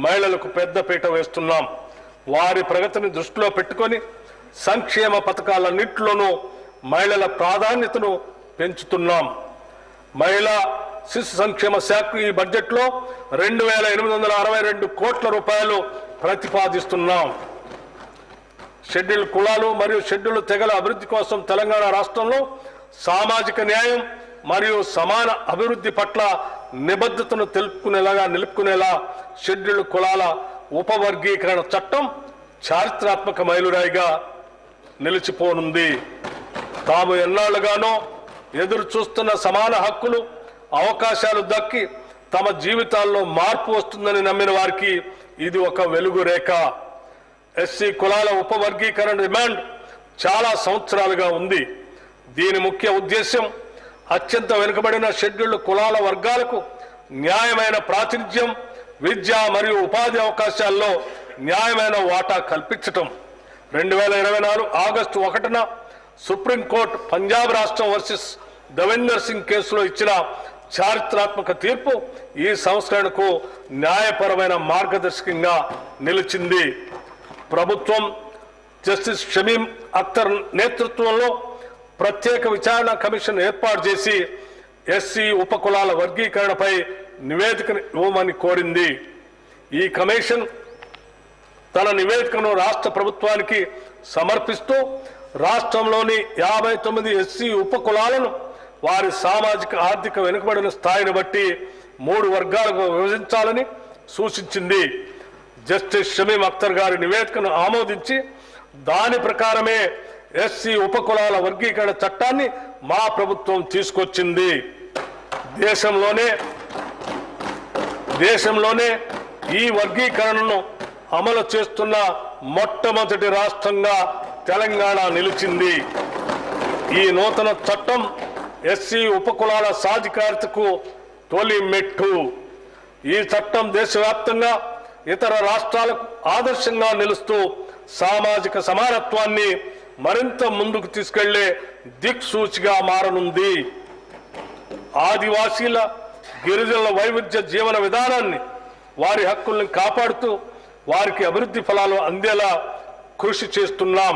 మహిళలకు పెద్దపీట వేస్తున్నాం. వారి ప్రగతిని దృష్టిలో పెట్టుకొని సంక్షేమ పథకాలన్నింటిలోనూ మహిళల ప్రాధాన్యతను పెంచుతున్నాం. మహిళా శిశు సంక్షేమ శాఖ ఈ బడ్జెట్లో 2,862 కోట్ల రూపాయలు ప్రతిపాదిస్తున్నాం. షెడ్యూల్ కులాలు మరియు షెడ్యూల్ తెగల అభివృద్ధి కోసం తెలంగాణ రాష్ట్రంలో సామాజిక న్యాయం మరియు సమాన అభివృద్ధి పట్ల నిబద్ధతను నిలుపుకునేలా షెడ్యూల్డ్ కులాల ఉపవర్గీకరణ చట్టం చారిత్రాత్మక మైలురాయిగా నిలిచిపోనుంది. తాము ఎన్నాళ్లుగానో ఎదురు చూస్తున్న సమాన హక్కులు, అవకాశాలు దక్కి తమ జీవితాల్లో మార్పు వస్తుందని నమ్మిన వారికి ఇది ఒక వెలుగు రేఖ. ఎస్సీ కులాల ఉపవర్గీకరణ డిమాండ్ చాలా సంవత్సరాలుగా ఉంది. దీని ముఖ్య ఉద్దేశం అత్యంత వెనుకబడిన షెడ్యూల్డ్ కులాల వర్గాలకు న్యాయమైన ప్రాతినిధ్యం, విద్య మరియు ఉపాధి అవకాశాల్లో న్యాయమైన వాటా కల్పించటం. 2024 ఆగస్టు 1న సుప్రీంకోర్టు పంజాబ్ రాష్ట్రం వర్సెస్ దవిందర్ సింగ్ కేసులో ఇచ్చిన చారిత్రాత్మక తీర్పు ఈ సంస్కరణకు న్యాయపరమైన మార్గదర్శకంగా నిలిచింది. ప్రభుత్వం జస్టిస్ షమీం అఖ్తర్ నేతృత్వంలో ప్రత్యేక విచారణ కమిషన్ ఏర్పాటు చేసి ఎస్సీ ఉపకులాల వర్గీకరణపై నివేదికను ఇవ్వమని కోరింది. ఈ కమిషన్ తన నివేదికను రాష్ట్ర ప్రభుత్వానికి సమర్పిస్తూ రాష్ట్రంలోని 59 ఎస్సీ ఉపకులాలను వారి సామాజిక ఆర్థిక వెనుకబడిన స్థాయిని బట్టి 3 వర్గాలుగా విభజించాలని సూచించింది. జస్టిస్ షమీం అఖ్తర్ గారి నివేదికను ఆమోదించి దాని ప్రకారమే ఎస్సీ ఉపకులాల వర్గీకరణ చట్టాన్ని మా ప్రభుత్వం తీసుకొచ్చింది. దేశంలోనే ఈ వర్గీకరణను అమలు చేస్తున్న మొట్టమొదటి రాష్ట్రంగా తెలంగాణ నిలిచింది. ఈ నూతన చట్టం ఎస్సీ ఉపకులాల సాధికారతకు తొలి మెట్టు. ఈ చట్టం దేశవ్యాప్తంగా ఇతర రాష్ట్రాలకు ఆదర్శంగా నిలుస్తూ సామాజిక సమానత్వాన్ని మరింత ముందుకు తీసుకెళ్లే దిక్సూచిగా మారనుంది. ఆదివాసీల, గిరిజనుల వైవిధ్య జీవన విధానాన్ని, వారి హక్కుల్ని కాపాడుతూ వారికి అభివృద్ధి ఫలాలు అందేలా కృషి చేస్తున్నాం.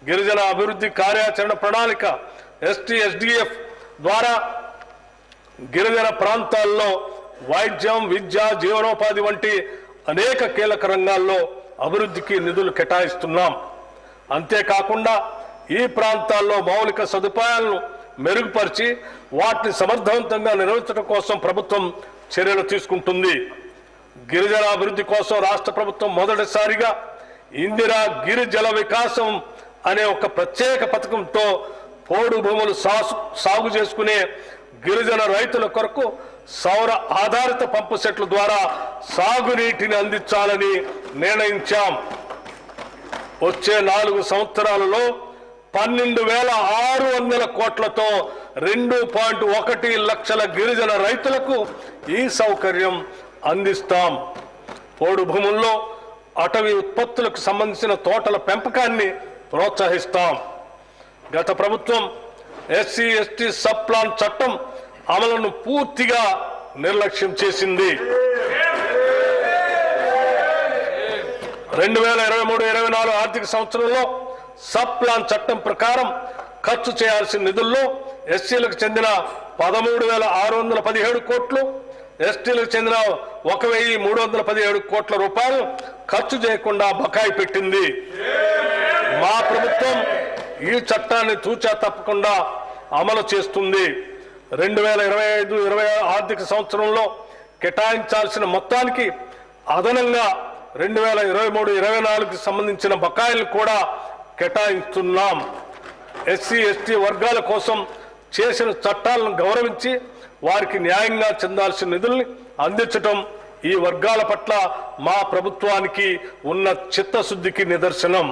గిరిజన అభివృద్ధి కార్యాచరణ ప్రణాళిక STSDF ద్వారా గిరిజన ప్రాంతాల్లో వైద్యం, విద్య, జీవనోపాధి వంటి అనేక కీలక రంగాల్లో అభివృద్ధికి నిధులు కేటాయిస్తున్నాం. అంతేకాకుండా ఈ ప్రాంతాల్లో మౌలిక సదుపాయాలను మెరుగుపరిచి వాటిని సమర్థవంతంగా నిర్వహించడం కోసం ప్రభుత్వం చర్యలు తీసుకుంటుంది. గిరిజన అభివృద్ధి కోసం రాష్ట్ర ప్రభుత్వం మొదటిసారిగా ఇందిరా గిరి జల వికాసం అనే ఒక ప్రత్యేక పథకంతో పోడు భూములు సాగు చేసుకునే గిరిజన రైతుల కొరకు సౌర ఆధారిత పంపు సెట్ల ద్వారా సాగునీటిని అందించాలని నిర్ణయించాం. వచ్చే 4 సంవత్సరాలలో 12,600 కోట్లతో 2.1 లక్షల గిరిజన రైతులకు ఈ సౌకర్యం అందిస్తాం. పోడు భూముల్లో అటవీ ఉత్పత్తులకు సంబంధించిన తోటల పెంపకాన్ని ప్రోత్సహిస్తాం. గత ప్రభుత్వం SC/ST సబ్ ప్లాన్ చట్టం అమలును పూర్తిగా నిర్లక్ష్యం చేసింది. 2023-24 ఆర్థిక సంవత్సరంలో సబ్ ప్లాన్ చట్టం ప్రకారం ఖర్చు చేయాల్సిన నిధుల్లో ఎస్సీలకు చెందిన 13,617 కోట్లు, ఎస్టీలకు చెందిన 1,317 కోట్ల రూపాయలు ఖర్చు చేయకుండా బకాయి పెట్టింది. మా ప్రభుత్వం ఈ చట్టాన్ని తూచా తప్పకుండా అమలు చేస్తుంది. 2025-26 ఆర్థిక సంవత్సరంలో కేటాయించాల్సిన మొత్తానికి అదనంగా 2023-24కి సంబంధించిన బకాయిలు కూడా కేటాయిస్తున్నాం. SC/ST వర్గాల కోసం చేసిన చట్టాలను గౌరవించి వారికి న్యాయంగా చెందాల్సిన నిధుల్ని అందించటం ఈ వర్గాల పట్ల మా ప్రభుత్వానికి ఉన్న చిత్తశుద్ధికి నిదర్శనం.